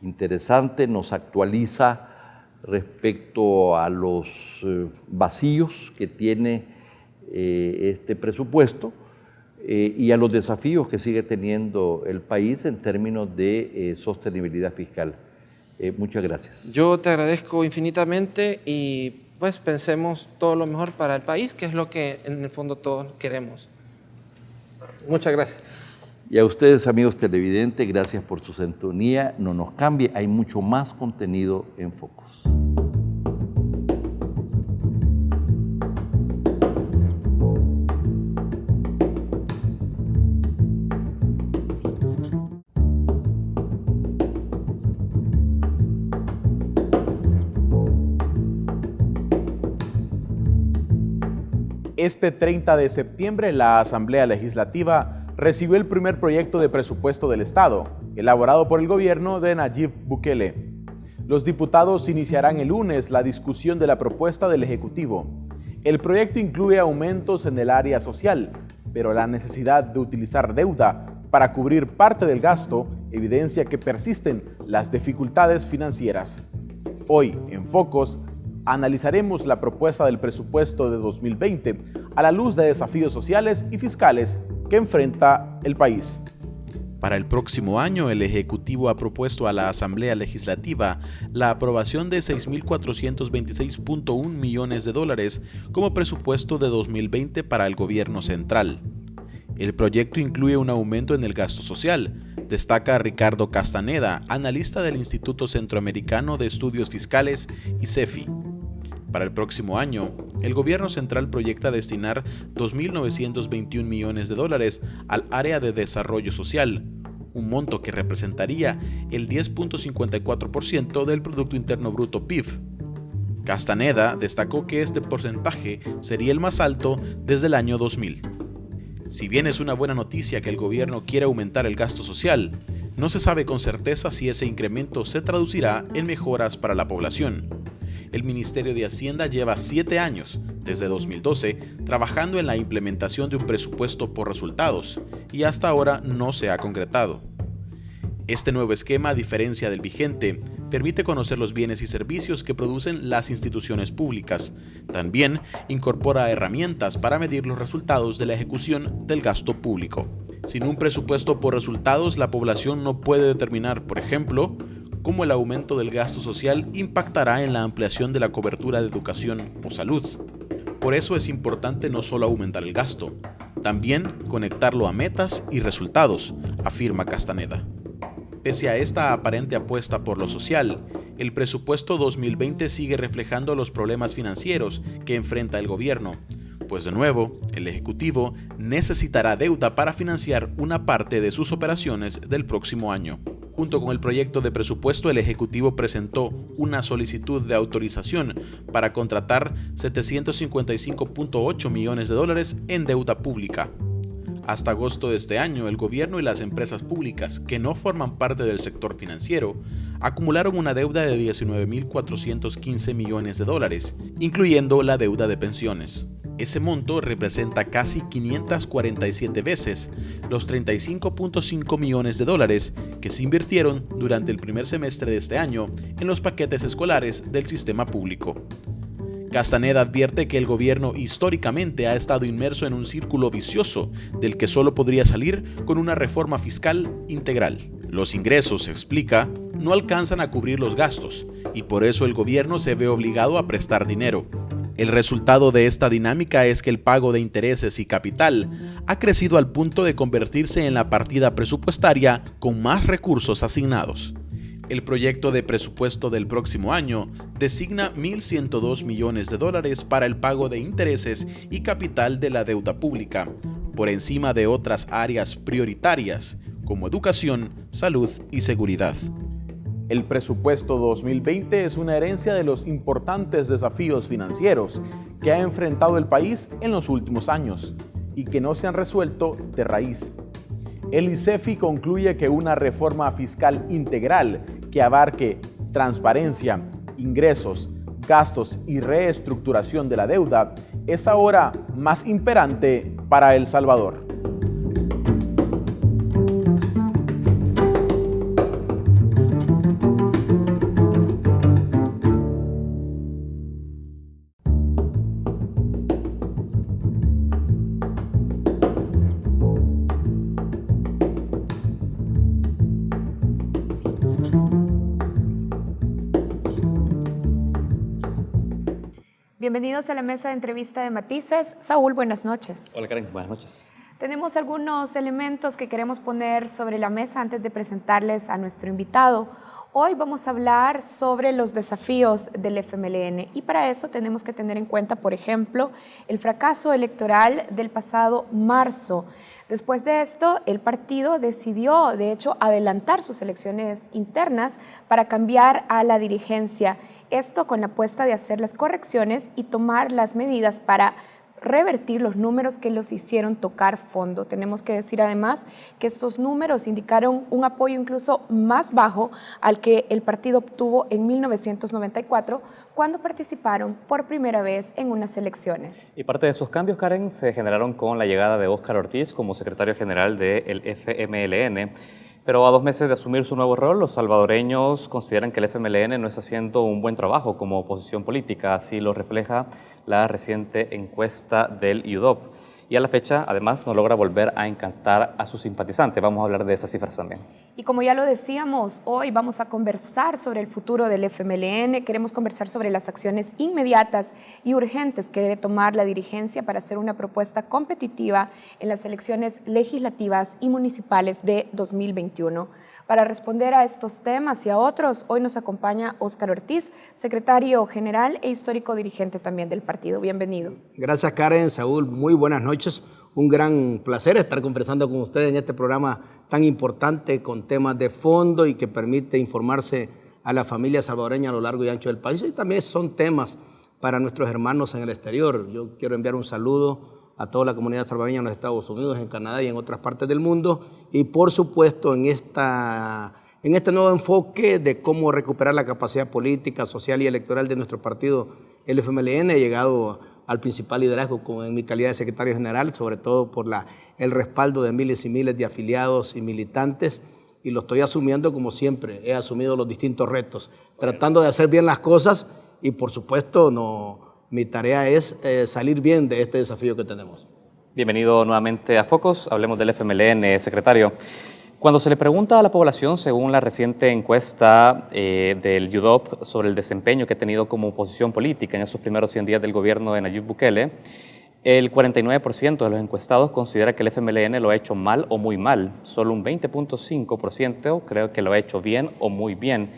interesante, nos actualiza respecto a los vacíos que tiene este presupuesto y a los desafíos que sigue teniendo el país en términos de sostenibilidad fiscal. Muchas gracias. Yo te agradezco infinitamente y pues pensemos todo lo mejor para el país, que es lo que en el fondo todos queremos. Muchas gracias. Y a ustedes, amigos televidentes, gracias por su sintonía. No nos cambie, hay mucho más contenido en Focos. Este 30 de septiembre, la Asamblea Legislativa recibió el primer proyecto de presupuesto del Estado, elaborado por el gobierno de Nayib Bukele. Los diputados iniciarán el lunes la discusión de la propuesta del Ejecutivo. El proyecto incluye aumentos en el área social, pero la necesidad de utilizar deuda para cubrir parte del gasto evidencia que persisten las dificultades financieras. Hoy, en Focos, analizaremos la propuesta del presupuesto de 2020 a la luz de desafíos sociales y fiscales que enfrenta el país. Para el próximo año, el Ejecutivo ha propuesto a la Asamblea Legislativa la aprobación de $6.426.1 millones como presupuesto de 2020 para el gobierno central. El proyecto incluye un aumento en el gasto social, destaca Ricardo Castaneda, analista del Instituto Centroamericano de Estudios Fiscales, ICEFI. Para el próximo año, el gobierno central proyecta destinar $2.921 millones al área de desarrollo social, un monto que representaría el 10.54% del Producto Interno Bruto PIB. Castaneda destacó que este porcentaje sería el más alto desde el año 2000. Si bien es una buena noticia que el gobierno quiera aumentar el gasto social, no se sabe con certeza si ese incremento se traducirá en mejoras para la población. El Ministerio de Hacienda lleva 7 años, desde 2012, trabajando en la implementación de un presupuesto por resultados y hasta ahora no se ha concretado. Este nuevo esquema, a diferencia del vigente, permite conocer los bienes y servicios que producen las instituciones públicas. También incorpora herramientas para medir los resultados de la ejecución del gasto público. Sin un presupuesto por resultados, la población no puede determinar, por ejemplo, cómo el aumento del gasto social impactará en la ampliación de la cobertura de educación o salud. Por eso es importante no solo aumentar el gasto, también conectarlo a metas y resultados, afirma Castaneda. Pese a esta aparente apuesta por lo social, el presupuesto 2020 sigue reflejando los problemas financieros que enfrenta el gobierno, pues de nuevo, el Ejecutivo necesitará deuda para financiar una parte de sus operaciones del próximo año. Junto con el proyecto de presupuesto, el Ejecutivo presentó una solicitud de autorización para contratar $755.8 millones en deuda pública. Hasta agosto de este año, el gobierno y las empresas públicas que no forman parte del sector financiero acumularon una deuda de $19.415 millones, incluyendo la deuda de pensiones. Ese monto representa casi 547 veces los $35.5 millones que se invirtieron durante el primer semestre de este año en los paquetes escolares del sistema público. Castaneda advierte que el gobierno históricamente ha estado inmerso en un círculo vicioso del que solo podría salir con una reforma fiscal integral. Los ingresos, explica, no alcanzan a cubrir los gastos y por eso el gobierno se ve obligado a prestar dinero. El resultado de esta dinámica es que el pago de intereses y capital ha crecido al punto de convertirse en la partida presupuestaria con más recursos asignados. El proyecto de presupuesto del próximo año designa $1.102 millones para el pago de intereses y capital de la deuda pública, por encima de otras áreas prioritarias como educación, salud y seguridad. El presupuesto 2020 es una herencia de los importantes desafíos financieros que ha enfrentado el país en los últimos años y que no se han resuelto de raíz. El ICEFI concluye que una reforma fiscal integral que abarque transparencia, ingresos, gastos y reestructuración de la deuda es ahora más imperante para El Salvador. Bienvenidos a la mesa de entrevista de Matices. Saúl, buenas noches. Hola Karen, buenas noches. Tenemos algunos elementos que queremos poner sobre la mesa antes de presentarles a nuestro invitado. Hoy vamos a hablar sobre los desafíos del FMLN y para eso tenemos que tener en cuenta, por ejemplo, el fracaso electoral del pasado marzo. Después de esto, el partido decidió, de hecho, adelantar sus elecciones internas para cambiar a la dirigencia. Esto con la apuesta de hacer las correcciones y tomar las medidas para revertir los números que los hicieron tocar fondo. Tenemos que decir además que estos números indicaron un apoyo incluso más bajo al que el partido obtuvo en 1994 cuando participaron por primera vez en unas elecciones. Y parte de esos cambios, Karen, se generaron con la llegada de Óscar Ortiz como secretario general del FMLN. Pero a 2 meses de asumir su nuevo rol, los salvadoreños consideran que el FMLN no está haciendo un buen trabajo como oposición política, así lo refleja la reciente encuesta del UDOP. Y a la fecha, además, no logra volver a encantar a sus simpatizantes. Vamos a hablar de esas cifras también. Y como ya lo decíamos, hoy vamos a conversar sobre el futuro del FMLN. Queremos conversar sobre las acciones inmediatas y urgentes que debe tomar la dirigencia para hacer una propuesta competitiva en las elecciones legislativas y municipales de 2021. Para responder a estos temas y a otros, hoy nos acompaña Óscar Ortiz, secretario general e histórico dirigente también del partido. Bienvenido. Gracias, Karen. Saúl, muy buenas noches. Un gran placer estar conversando con ustedes en este programa tan importante con temas de fondo y que permite informarse a la familia salvadoreña a lo largo y ancho del país. Y también son temas para nuestros hermanos en el exterior. Yo quiero enviar un saludo a toda la comunidad salvadoreña en los Estados Unidos, en Canadá y en otras partes del mundo. Y por supuesto en este nuevo enfoque de cómo recuperar la capacidad política, social y electoral de nuestro partido, el FMLN, he llegado al principal liderazgo en mi calidad de secretario general, sobre todo por el respaldo de miles y miles de afiliados y militantes, y lo estoy asumiendo como siempre, he asumido los distintos retos, tratando de hacer bien las cosas y por supuesto mi tarea es salir bien de este desafío que tenemos. Bienvenido nuevamente a Focos, hablemos del FMLN, secretario. Cuando se le pregunta a la población, según la reciente encuesta del UDOP sobre el desempeño que ha tenido como oposición política en esos primeros 100 días del gobierno de Nayib Bukele, el 49% de los encuestados considera que el FMLN lo ha hecho mal o muy mal. Solo un 20.5% creo que lo ha hecho bien o muy bien.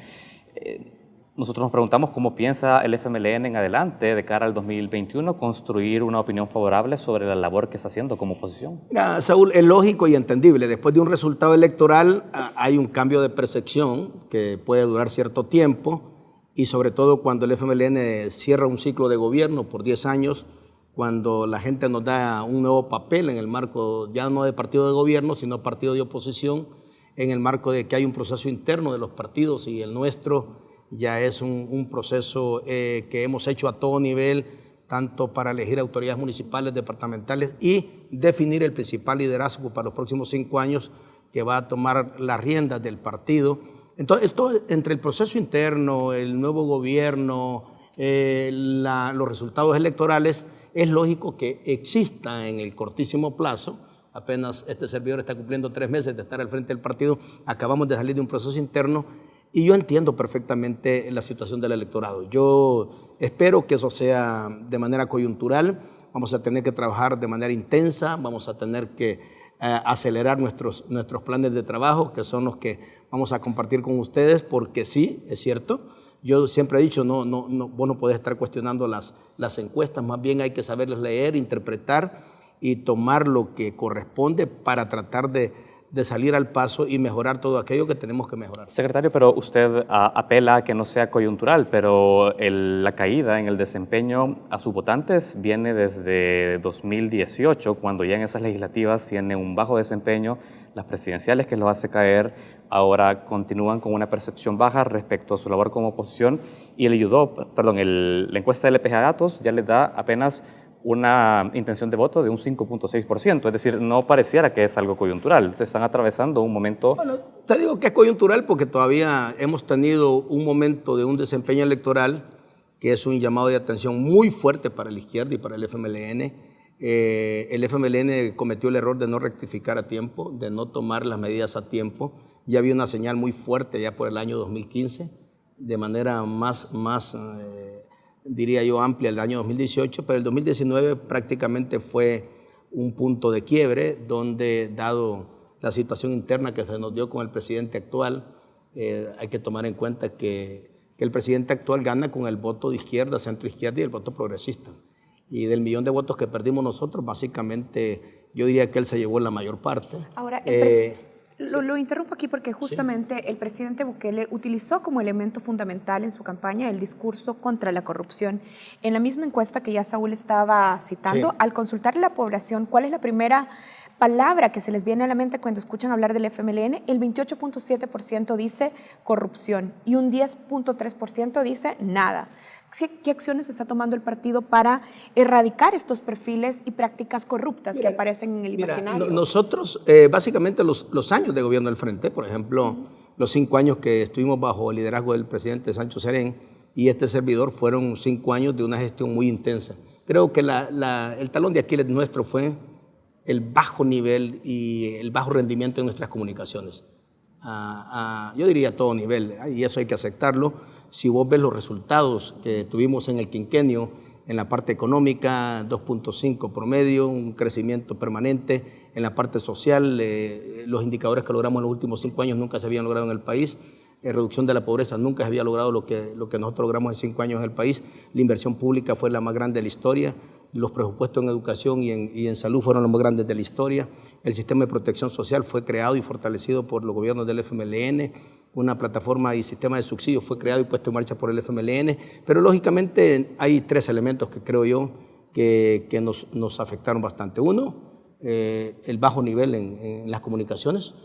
Nosotros nos preguntamos cómo piensa el FMLN en adelante, de cara al 2021, construir una opinión favorable sobre la labor que está haciendo como oposición. Mira, Saúl, es lógico y entendible. Después de un resultado electoral hay un cambio de percepción que puede durar cierto tiempo y sobre todo cuando el FMLN cierra un ciclo de gobierno por 10 años, cuando la gente nos da un nuevo papel en el marco ya no de partido de gobierno, sino partido de oposición, en el marco de que hay un proceso interno de los partidos y el nuestro ya es un proceso que hemos hecho a todo nivel, tanto para elegir autoridades municipales, departamentales y definir el principal liderazgo para los próximos 5 años que va a tomar las riendas del partido. Entonces, esto entre el proceso interno, el nuevo gobierno, los resultados electorales, es lógico que exista en el cortísimo plazo. Apenas este servidor está cumpliendo 3 meses de estar al frente del partido, acabamos de salir de un proceso interno Y yo entiendo perfectamente la situación del electorado. Yo espero que eso sea de manera coyuntural. Vamos a tener que trabajar de manera intensa, vamos a tener que acelerar nuestros planes de trabajo, que son los que vamos a compartir con ustedes, porque sí, es cierto, yo siempre he dicho, vos no podés estar cuestionando las encuestas, más bien hay que saberlas leer, interpretar y tomar lo que corresponde para tratar de salir al paso y mejorar todo aquello que tenemos que mejorar. Secretario, pero usted apela a que no sea coyuntural, pero la caída en el desempeño a sus votantes viene desde 2018, cuando ya en esas legislativas tiene un bajo desempeño, las presidenciales que los hace caer ahora continúan con una percepción baja respecto a su labor como oposición, y la encuesta del LPG Datos ya les da apenas una intención de voto de un 5.6%, es decir, no pareciera que es algo coyuntural, se están atravesando un momento... Bueno, te digo que es coyuntural porque todavía hemos tenido un momento de un desempeño electoral que es un llamado de atención muy fuerte para la izquierda y para el FMLN. El FMLN cometió el error de no rectificar a tiempo, de no tomar las medidas a tiempo. Ya había una señal muy fuerte ya por el año 2015, de manera más diría yo, amplia el año 2018, pero el 2019 prácticamente fue un punto de quiebre donde, dado la situación interna que se nos dio con el presidente actual, hay que tomar en cuenta que el presidente actual gana con el voto de izquierda, centro izquierda y el voto progresista. Y del millón de votos que perdimos nosotros, básicamente yo diría que él se llevó la mayor parte. Ahora, lo interrumpo aquí porque justamente el presidente Bukele utilizó como elemento fundamental en su campaña el discurso contra la corrupción. En la misma encuesta que ya Saúl estaba citando, al consultarle a la población cuál es la primera palabra que se les viene a la mente cuando escuchan hablar del FMLN, el 28.7% dice corrupción y un 10.3% dice nada. ¿Qué acciones está tomando el partido para erradicar estos perfiles y prácticas corruptas que aparecen en el imaginario? Nosotros, básicamente los años de gobierno del Frente, por ejemplo, los 5 años que estuvimos bajo el liderazgo del presidente Sancho Serén y este servidor, fueron 5 años de una gestión muy intensa. Creo que el talón de Aquiles nuestro fue el bajo nivel y el bajo rendimiento de nuestras comunicaciones. Yo diría a todo nivel, y eso hay que aceptarlo. Si vos ves los resultados que tuvimos en el quinquenio, en la parte económica, 2.5 promedio, un crecimiento permanente. En la parte social, los indicadores que logramos en los últimos 5 años nunca se habían logrado en el país. Reducción de la pobreza, nunca se había logrado lo que nosotros logramos en 5 años en el país. La inversión pública fue la más grande de la historia. Los presupuestos en educación y en salud fueron los más grandes de la historia. El sistema de protección social fue creado y fortalecido por los gobiernos del FMLN. Una plataforma y sistema de subsidios fue creado y puesto en marcha por el FMLN. Pero lógicamente hay 3 elementos que creo yo que nos afectaron bastante. Uno, el bajo nivel en las comunicaciones.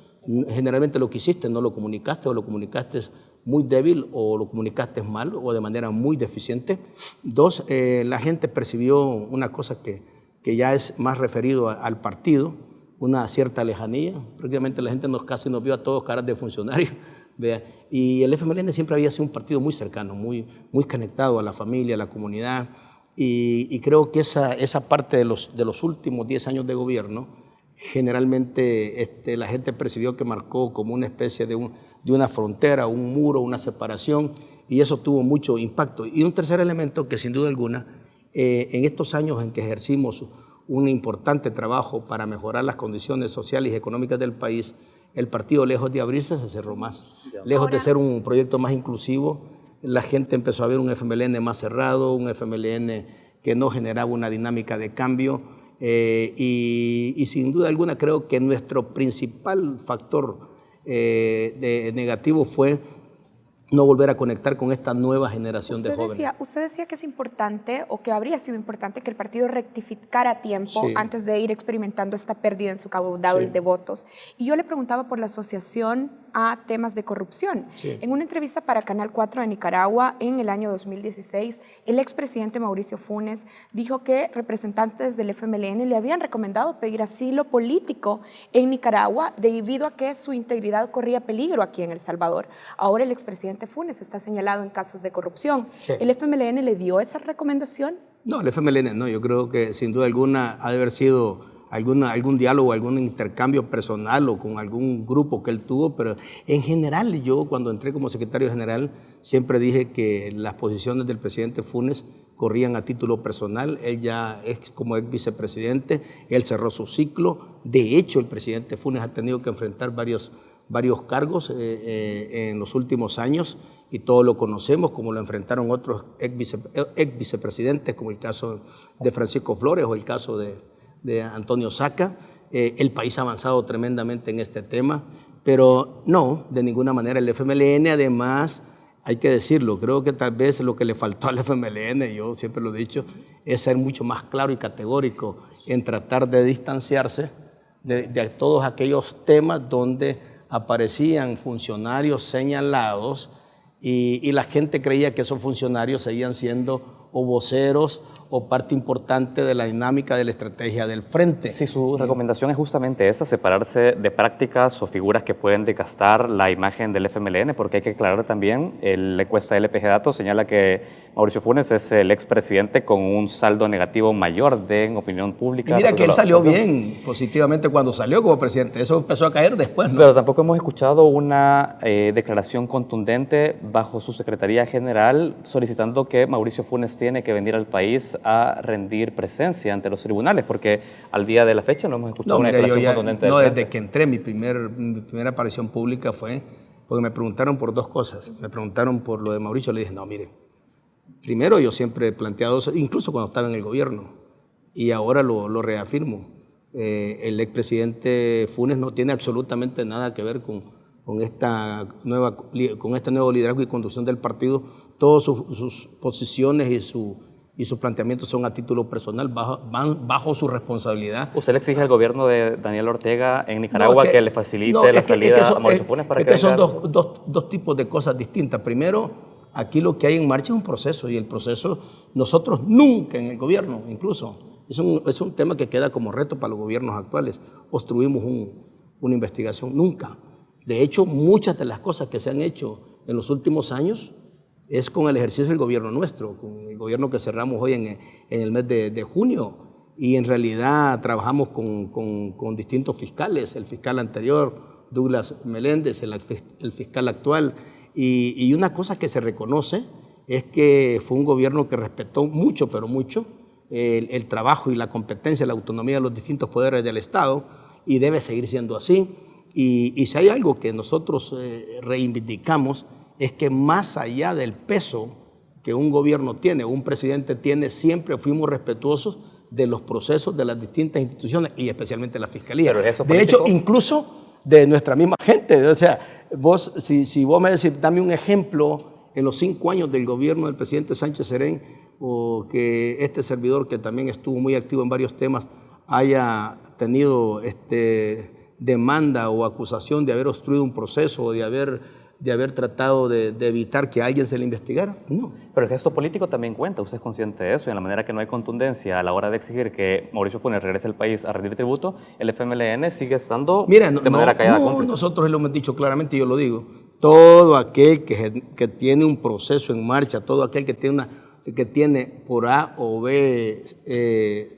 Generalmente lo que hiciste no lo comunicaste, o lo comunicaste muy débil, o lo comunicaste mal, o de manera muy deficiente. 2, la gente percibió una cosa que ya es más referido al partido, una cierta lejanía. Prácticamente la gente casi nos vio a todos caras de funcionarios. ¿Vea? Y el FMLN siempre había sido un partido muy cercano, muy conectado a la familia, a la comunidad. Y creo que esa parte de los últimos 10 años de gobierno, generalmente la gente percibió que marcó como una especie de una frontera, un muro, una separación, y eso tuvo mucho impacto. Y un tercer elemento que sin duda alguna, en estos años en que ejercimos un importante trabajo para mejorar las condiciones sociales y económicas del país, el partido, lejos de abrirse, se cerró más. Lejos de ser un proyecto más inclusivo, la gente empezó a ver un FMLN más cerrado, un FMLN que no generaba una dinámica de cambio. Y sin duda alguna creo que nuestro principal factor negativo fue no volver a conectar con esta nueva generación de jóvenes. Usted decía que es importante, o que habría sido importante, que el partido rectificara a tiempo antes de ir experimentando esta pérdida en su caudal de votos. Y yo le preguntaba por la asociación a temas de corrupción. En una entrevista para Canal 4 de Nicaragua en el año 2016, el expresidente Mauricio Funes dijo que representantes del FMLN le habían recomendado pedir asilo político en Nicaragua debido a que su integridad corría peligro aquí en El Salvador. Ahora el expresidente Funes está señalado en casos de corrupción. ¿El FMLN le dio esa recomendación? No, el FMLN no. Yo creo que sin duda alguna ha de haber sido algún diálogo, algún intercambio personal o con algún grupo que él tuvo, pero en general yo cuando entré como secretario general siempre dije que las posiciones del presidente Funes corrían a título personal. Él ya es como ex vicepresidente, él cerró su ciclo. De hecho, el presidente Funes ha tenido que enfrentar varios cargos en los últimos años y todos lo conocemos, como lo enfrentaron otros ex vicepresidentes, como el caso de Francisco Flores o el caso de Antonio Saca. El país ha avanzado tremendamente en este tema, pero no, de ninguna manera. El FMLN, además, hay que decirlo, creo que tal vez lo que le faltó al FMLN, yo siempre lo he dicho, es ser mucho más claro y categórico en tratar de distanciarse de todos aquellos temas donde aparecían funcionarios señalados y la gente creía que esos funcionarios seguían siendo o voceros o parte importante de la dinámica de la estrategia del frente. Sí, su recomendación es justamente esa, separarse de prácticas o figuras que pueden desgastar la imagen del FMLN, porque hay que aclarar también, la encuesta de LPG Datos señala que Mauricio Funes es el expresidente con un saldo negativo mayor en opinión pública. Y mira que él salió bien, positivamente, cuando salió como presidente. Eso empezó a caer después, ¿no? Pero tampoco hemos escuchado una declaración contundente bajo su Secretaría General solicitando que Mauricio Funes tiene que venir al país a rendir presencia ante los tribunales, porque al día de la fecha no hemos escuchado una declaración contundente. No, desde que entré, mi primera aparición pública fue porque me preguntaron por dos cosas. Me preguntaron por lo de Mauricio, le dije, no, mire, primero yo siempre he planteado eso, incluso cuando estaba en el gobierno, y ahora lo reafirmo. El expresidente Funes no tiene absolutamente nada que ver con este nuevo liderazgo y conducción del partido. Todas sus posiciones y sus planteamientos son a título personal, van bajo su responsabilidad. ¿Usted le exige al gobierno de Daniel Ortega en Nicaragua que le facilite la salida a Mauricio Funes para que son dos tipos de cosas distintas. Primero, aquí lo que hay en marcha es un proceso, y el proceso nosotros nunca en el gobierno, incluso, es un tema que queda como reto para los gobiernos actuales, obstruimos una investigación, nunca. De hecho, muchas de las cosas que se han hecho en los últimos años es con el ejercicio del gobierno nuestro, con el gobierno que cerramos hoy en el mes de junio, y en realidad trabajamos con distintos fiscales, el fiscal anterior, Douglas Meléndez, el fiscal actual, y una cosa que se reconoce es que fue un gobierno que respetó mucho, pero mucho, el trabajo y la competencia, la autonomía de los distintos poderes del Estado, y debe seguir siendo así. Y si hay algo que nosotros reivindicamos, es que más allá del peso que un gobierno tiene, un presidente tiene, siempre fuimos respetuosos de los procesos de las distintas instituciones y especialmente la Fiscalía. De hecho, incluso de nuestra misma gente. O sea, si vos me decís, dame un ejemplo en los 5 años del gobierno del presidente Sánchez Serén, o que este servidor, que también estuvo muy activo en varios temas, haya tenido demanda o acusación de haber obstruido un proceso o de haber tratado de evitar que a alguien se le investigara. No. Pero el gesto político también cuenta, usted es consciente de eso, y en la manera que no hay contundencia a la hora de exigir que Mauricio Funes regrese al país a rendir tributo, el FMLN sigue estando de manera callada cómplice. Nosotros lo hemos dicho claramente, y yo lo digo, todo aquel que tiene un proceso en marcha, todo aquel que tiene por A o B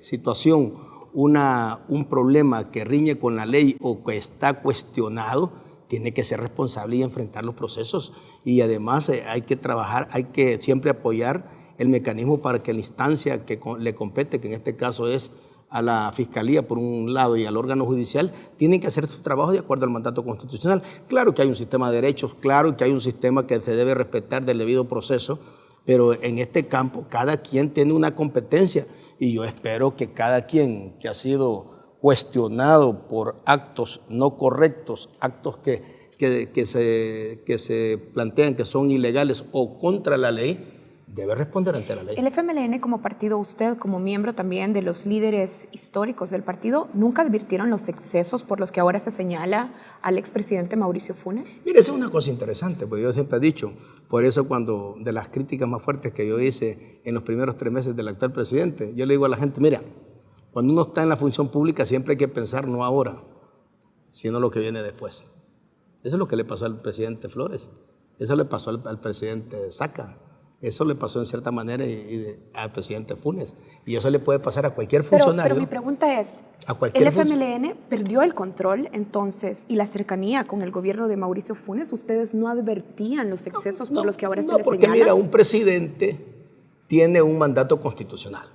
situación un problema que riñe con la ley o que está cuestionado, tiene que ser responsable y enfrentar los procesos. Y además hay que trabajar, hay que siempre apoyar el mecanismo para que la instancia que le compete, que en este caso es a la Fiscalía por un lado y al órgano judicial, tienen que hacer su trabajo de acuerdo al mandato constitucional. Claro que hay un sistema de derechos, claro que hay un sistema que se debe respetar del debido proceso, pero en este campo cada quien tiene una competencia, y yo espero que cada quien que ha sido cuestionado por actos no correctos, actos que se plantean que son ilegales o contra la ley, debe responder ante la ley. El FMLN como partido, usted como miembro también de los líderes históricos del partido, ¿nunca advirtieron los excesos por los que ahora se señala al expresidente Mauricio Funes? Mire, eso es una cosa interesante, porque yo siempre he dicho, por eso cuando de las críticas más fuertes que yo hice en los primeros 3 meses del actual presidente, yo le digo a la gente, mira, cuando uno está en la función pública siempre hay que pensar no ahora, sino lo que viene después. Eso es lo que le pasó al presidente Flores, eso le pasó al presidente Saca. Eso le pasó en cierta manera al presidente Funes. Y eso le puede pasar a cualquier funcionario. Pero mi pregunta es, a cualquier ¿el FMLN perdió el control entonces y la cercanía con el gobierno de Mauricio Funes? ¿Ustedes no advertían los excesos por los que ahora se les porque señala? mira, un presidente tiene un mandato constitucional.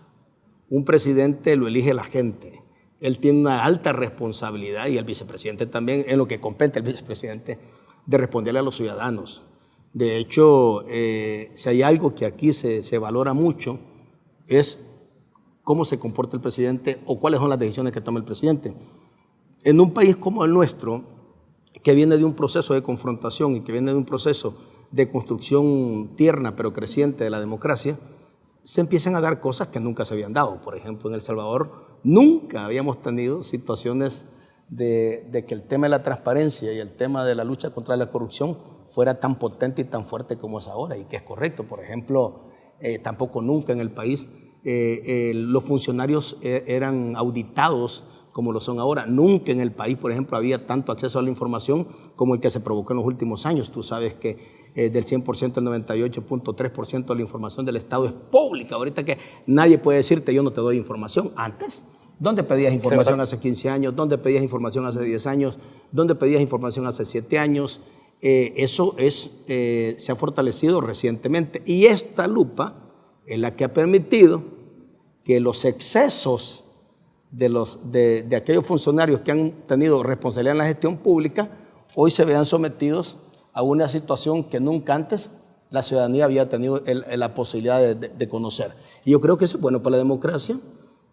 Un presidente lo elige la gente. Él tiene una alta responsabilidad, y el vicepresidente también, en lo que compete al vicepresidente, de responderle a los ciudadanos. De hecho, si hay algo que aquí se valora mucho, es cómo se comporta el presidente o cuáles son las decisiones que toma el presidente. En un país como el nuestro, que viene de un proceso de confrontación y que viene de un proceso de construcción tierna pero creciente de la democracia, se empiezan a dar cosas que nunca se habían dado. Por ejemplo, en El Salvador nunca habíamos tenido situaciones de que el tema de la transparencia y el tema de la lucha contra la corrupción fuera tan potente y tan fuerte como es ahora, y que es correcto. Por ejemplo, tampoco nunca en el país los funcionarios eran auditados como lo son ahora. Nunca en el país, por ejemplo, había tanto acceso a la información como el que se provocó en los últimos años. Tú sabes que del 100%, el 98.3% de la información del Estado es pública. Ahorita que nadie puede decirte yo no te doy información. Antes, ¿dónde pedías información hace 15 años? ¿Dónde pedías información hace 10 años? ¿Dónde pedías información hace 7 años? Eso se ha fortalecido recientemente. Y esta lupa es la que ha permitido que los excesos de aquellos funcionarios que han tenido responsabilidad en la gestión pública hoy se vean sometidos a una situación que nunca antes la ciudadanía había tenido la posibilidad de conocer. Y yo creo que eso es bueno para la democracia,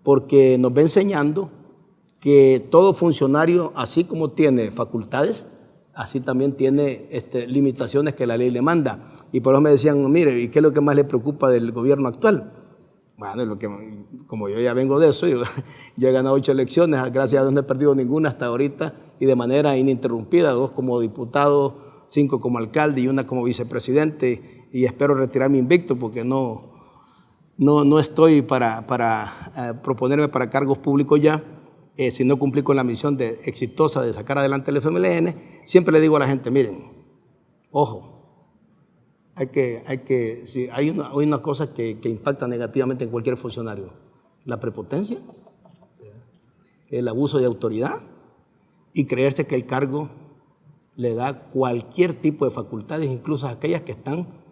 porque nos va enseñando que todo funcionario, así como tiene facultades, así también tiene limitaciones que la ley le manda. Y por eso me decían, mire, ¿y qué es lo que más le preocupa del gobierno actual? Bueno, como yo ya vengo de eso, yo he ganado 8 elecciones, gracias a Dios no he perdido ninguna hasta ahorita, y de manera ininterrumpida, 2 como diputado, 5 como alcalde y 1 como vicepresidente, y espero retirarme invicto porque no estoy para proponerme para cargos públicos ya, si no cumplí con la misión exitosa de sacar adelante el FMLN. Siempre le digo a la gente, miren, ojo, hay una cosa que impacta negativamente en cualquier funcionario: la prepotencia, el abuso de autoridad y creerse que el cargo le da cualquier tipo de facultades, incluso aquellas que están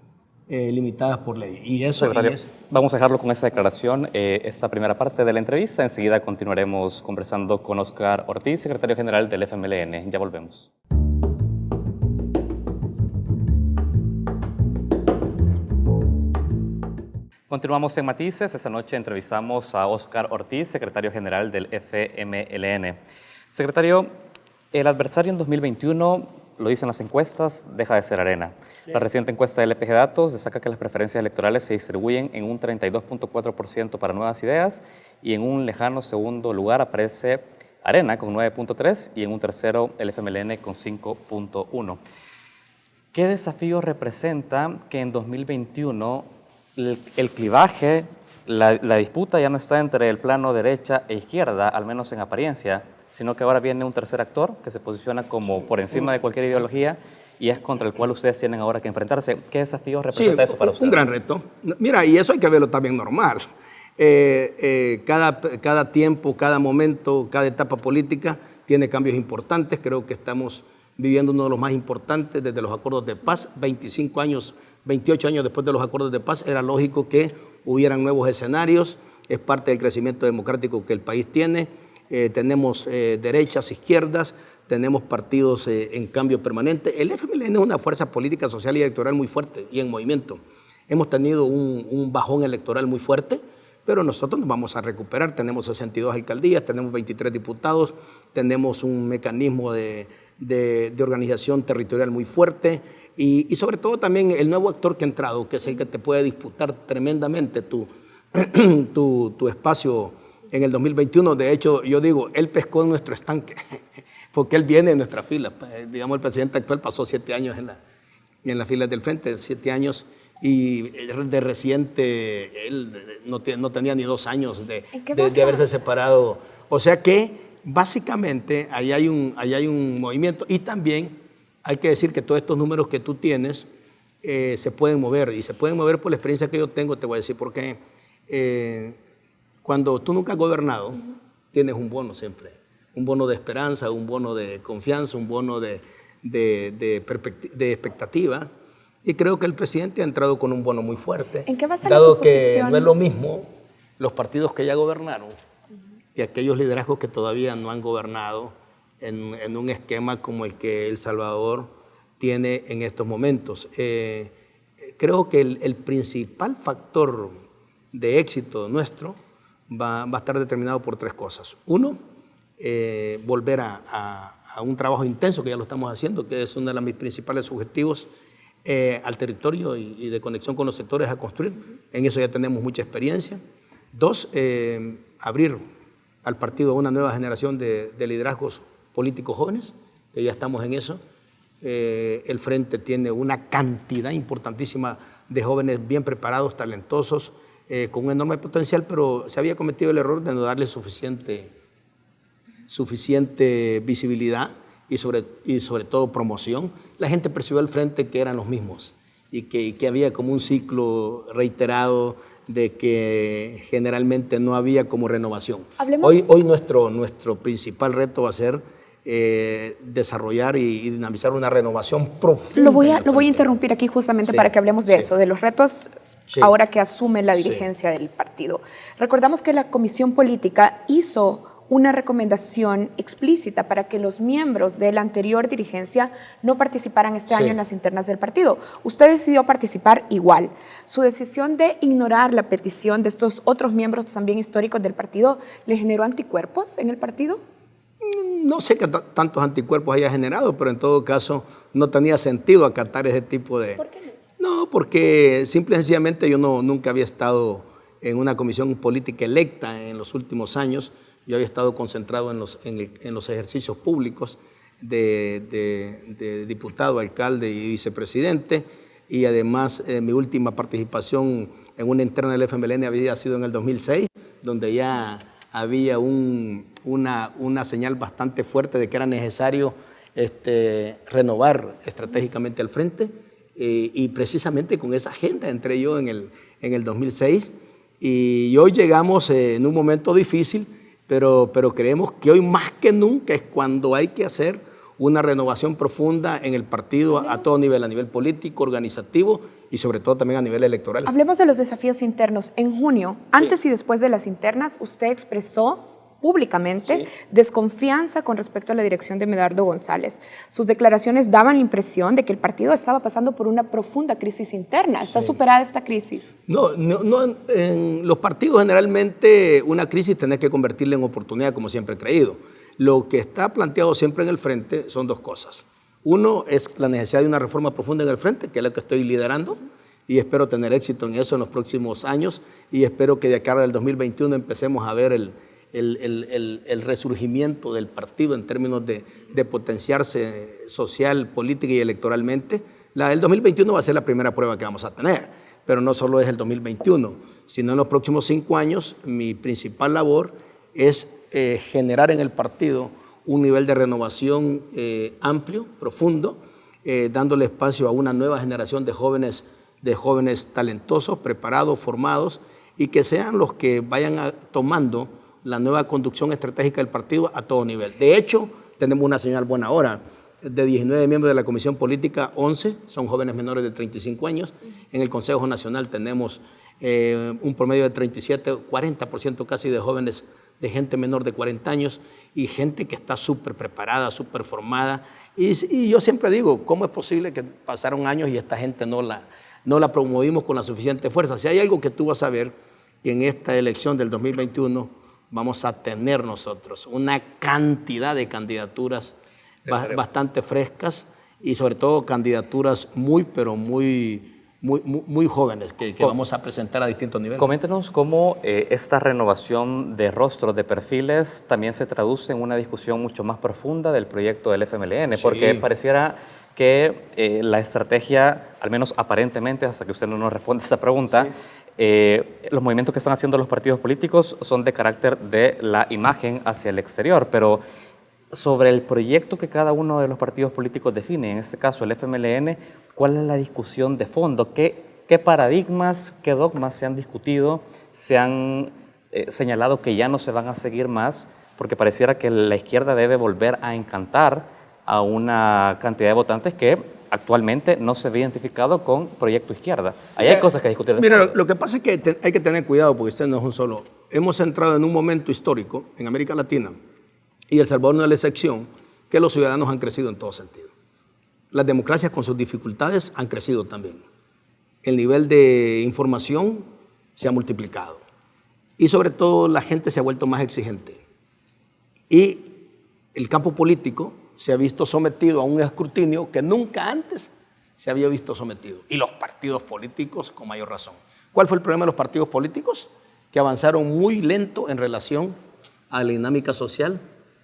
limitadas por ley. Y eso es... Vamos a dejarlo con esa declaración, esta primera parte de la entrevista. Enseguida continuaremos conversando con Óscar Ortiz, secretario general del FMLN. Ya volvemos. Continuamos en Matices. Esta noche entrevistamos a Óscar Ortiz, secretario general del FMLN. Secretario, el adversario en 2021, lo dicen las encuestas, deja de ser Arena. La reciente encuesta del LPG Datos destaca que las preferencias electorales se distribuyen en un 32.4% para Nuevas Ideas, y en un lejano segundo lugar aparece Arena con 9.3% y en un tercero el FMLN con 5.1%. ¿Qué desafío representa que en 2021 el clivaje, la disputa ya no está entre el plano derecha e izquierda, al menos en apariencia, sino que ahora viene un tercer actor que se posiciona como por encima de cualquier ideología y es contra el cual ustedes tienen ahora que enfrentarse? ¿Qué desafíos representa eso para ustedes? Un gran reto. Mira, y eso hay que verlo también normal. Cada tiempo, cada momento, cada etapa política tiene cambios importantes. Creo que estamos viviendo uno de los más importantes desde los acuerdos de paz. 28 años después de los acuerdos de paz, era lógico que hubieran nuevos escenarios. Es parte del crecimiento democrático que el país tiene. Tenemos derechas, izquierdas, tenemos partidos en cambio permanente. El FMLN es una fuerza política, social y electoral muy fuerte y en movimiento. Hemos tenido un bajón electoral muy fuerte, pero nosotros nos vamos a recuperar. Tenemos 62 alcaldías, tenemos 23 diputados, tenemos un mecanismo de organización territorial muy fuerte y sobre todo también el nuevo actor que ha entrado, que es el que te puede disputar tremendamente tu espacio en el 2021. De hecho, yo digo, él pescó en nuestro estanque, porque él viene en nuestra fila. Digamos, el presidente actual pasó 7 años en las filas del frente, 7 años, y de reciente él no tenía ni 2 años de haberse separado. O sea que, básicamente, ahí hay un movimiento. Y también hay que decir que todos estos números que tú tienes se pueden mover, y se pueden mover por la experiencia que yo tengo. Te voy a decir por qué. Cuando tú nunca has gobernado, tienes un bono siempre, un bono de esperanza, un bono de confianza, un bono de expectativa, y creo que el presidente ha entrado con un bono muy fuerte. ¿En qué basa dado su posición? Que no es lo mismo los partidos que ya gobernaron que aquellos liderazgos que todavía no han gobernado en un esquema como el que El Salvador tiene en estos momentos. Creo que el principal factor de éxito nuestro va a estar determinado por 3 cosas. Uno, volver a un trabajo intenso, que ya lo estamos haciendo, que es uno de mis principales objetivos, al territorio y de conexión con los sectores a construir. En eso ya tenemos mucha experiencia. 2, abrir al partido una nueva generación de liderazgos políticos jóvenes, que ya estamos en eso. El Frente tiene una cantidad importantísima de jóvenes bien preparados, talentosos, con un enorme potencial, pero se había cometido el error de no darle suficiente visibilidad y sobre todo promoción. La gente percibió al Frente que eran los mismos y que había como un ciclo reiterado de que generalmente no había como renovación. Hoy nuestro principal reto va a ser desarrollar y dinamizar una renovación profunda. Lo voy a interrumpir aquí justamente para que hablemos de eso, de los retos ahora que asume la dirigencia del partido. Recordamos que la Comisión Política hizo una recomendación explícita para que los miembros de la anterior dirigencia no participaran este año en las internas del partido. Usted decidió participar igual. ¿Su decisión de ignorar la petición de estos otros miembros también históricos del partido le generó anticuerpos en el partido? No sé qué tantos anticuerpos haya generado, pero en todo caso no tenía sentido acatar ese tipo de... ¿Por qué no? No, porque simple y sencillamente yo nunca había estado en una comisión política electa en los últimos años. Yo había estado concentrado en los ejercicios públicos de diputado, alcalde y vicepresidente, y además mi última participación en una interna del FMLN había sido en el 2006, donde ya había una señal bastante fuerte de que era necesario renovar estratégicamente al Frente, y precisamente con esa agenda entré yo en el 2006, y hoy llegamos en un momento difícil, pero creemos que hoy más que nunca es cuando hay que hacer una renovación profunda en el partido a todo nivel, a nivel político, organizativo y sobre todo también a nivel electoral. Hablemos de los desafíos internos. En junio, antes y después de las internas, usted expresó públicamente desconfianza con respecto a la dirección de Medardo González. Sus declaraciones daban la impresión de que el partido estaba pasando por una profunda crisis interna. ¿Está superada esta crisis? No, en los partidos generalmente una crisis tenés que convertirla en oportunidad, como siempre he creído. Lo que está planteado siempre en el Frente son 2 cosas. Uno es la necesidad de una reforma profunda en el Frente, que es la que estoy liderando, y espero tener éxito en eso en los próximos años, y espero que de cara al 2021 empecemos a ver el resurgimiento del partido en términos de potenciarse social, política y electoralmente. El 2021 va a ser la primera prueba que vamos a tener, pero no solo es el 2021, sino en los próximos 5 años mi principal labor es generar en el partido un nivel de renovación amplio, profundo, dándole espacio a una nueva generación de jóvenes talentosos, preparados, formados, y que sean los que vayan tomando la nueva conducción estratégica del partido a todo nivel. De hecho, tenemos una señal buena ahora. De 19 miembros de la Comisión Política, 11 son jóvenes menores de 35 años. En el Consejo Nacional tenemos un promedio de 37, 40% casi de jóvenes, de gente menor de 40 años y gente que está súper preparada, súper formada. Y yo siempre digo, ¿cómo es posible que pasaron años y esta gente no la promovimos con la suficiente fuerza? Si hay algo que tú vas a ver, que en esta elección del 2021 vamos a tener nosotros una cantidad de candidaturas bastante frescas y sobre todo candidaturas muy jóvenes que vamos a presentar a distintos niveles. Coméntenos cómo esta renovación de rostros, de perfiles, también se traduce en una discusión mucho más profunda del proyecto del FMLN, porque pareciera que la estrategia, al menos aparentemente, hasta que usted no nos responde esta pregunta, los movimientos que están haciendo los partidos políticos son de carácter de la imagen hacia el exterior, pero sobre el proyecto que cada uno de los partidos políticos define, en este caso el FMLN, ¿cuál es la discusión de fondo? ¿Qué paradigmas, qué dogmas se han discutido, se han señalado que ya no se van a seguir más? Porque pareciera que la izquierda debe volver a encantar a una cantidad de votantes que actualmente no se ve identificado con Proyecto Izquierda. Ahí hay cosas que discutir. Mira, lo que pasa es que hay que tener cuidado porque este no es un solo. Hemos entrado en un momento histórico en América Latina y El Salvador no es la excepción, que los ciudadanos han crecido en todo sentido. Las democracias con sus dificultades han crecido también. El nivel de información se ha multiplicado y sobre todo la gente se ha vuelto más exigente. Y el campo político se ha visto sometido a un escrutinio que nunca antes se había visto sometido. Y los partidos políticos con mayor razón. ¿Cuál fue el problema de los partidos políticos? Que avanzaron muy lento en relación a la dinámica social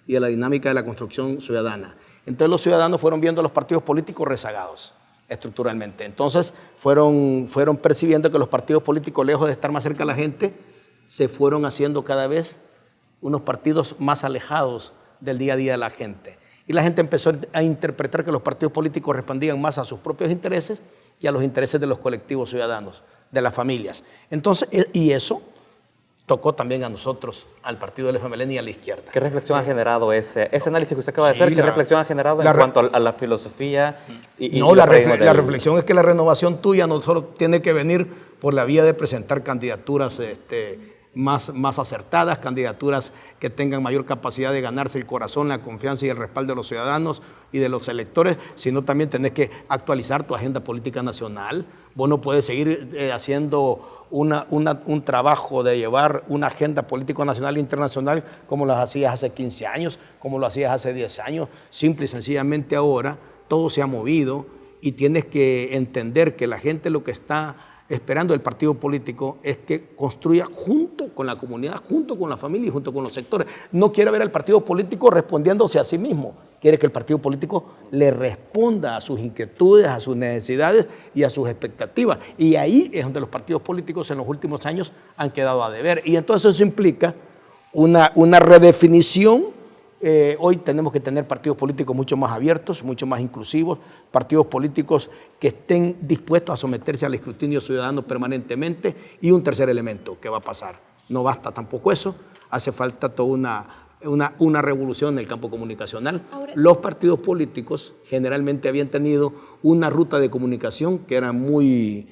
y a la dinámica de la construcción ciudadana. Entonces los ciudadanos fueron viendo a los partidos políticos rezagados estructuralmente. Entonces fueron percibiendo que los partidos políticos, lejos de estar más cerca de la gente, se fueron haciendo cada vez unos partidos más alejados del día a día de la gente. Y la gente empezó a interpretar que los partidos políticos respondían más a sus propios intereses y a los intereses de los colectivos ciudadanos, de las familias. Entonces, y eso tocó también a nosotros, al partido del FMLN y a la izquierda. ¿Qué reflexión ha generado ese análisis que usted acaba de hacer? ¿Qué reflexión ha generado en cuanto a la filosofía? La reflexión es que la renovación tuya no solo tiene que venir por la vía de presentar candidaturas más acertadas, candidaturas que tengan mayor capacidad de ganarse el corazón, la confianza y el respaldo de los ciudadanos y de los electores, sino también tenés que actualizar tu agenda política nacional. Vos no puedes seguir haciendo un trabajo de llevar una agenda política nacional e internacional como lo hacías hace 15 años, como lo hacías hace 10 años. Simple y sencillamente ahora todo se ha movido y tienes que entender que la gente lo que está esperando el partido político es que construya junto con la comunidad, junto con la familia y junto con los sectores. No quiere ver al partido político respondiéndose a sí mismo. Quiere que el partido político le responda a sus inquietudes, a sus necesidades y a sus expectativas. Y ahí es donde los partidos políticos en los últimos años han quedado a deber. Y entonces eso implica una redefinición. Hoy tenemos que tener partidos políticos mucho más abiertos, mucho más inclusivos, partidos políticos que estén dispuestos a someterse al escrutinio ciudadano permanentemente. Y un tercer elemento que va a pasar. No basta tampoco eso, hace falta toda una revolución en el campo comunicacional. Los partidos políticos generalmente habían tenido una ruta de comunicación que era muy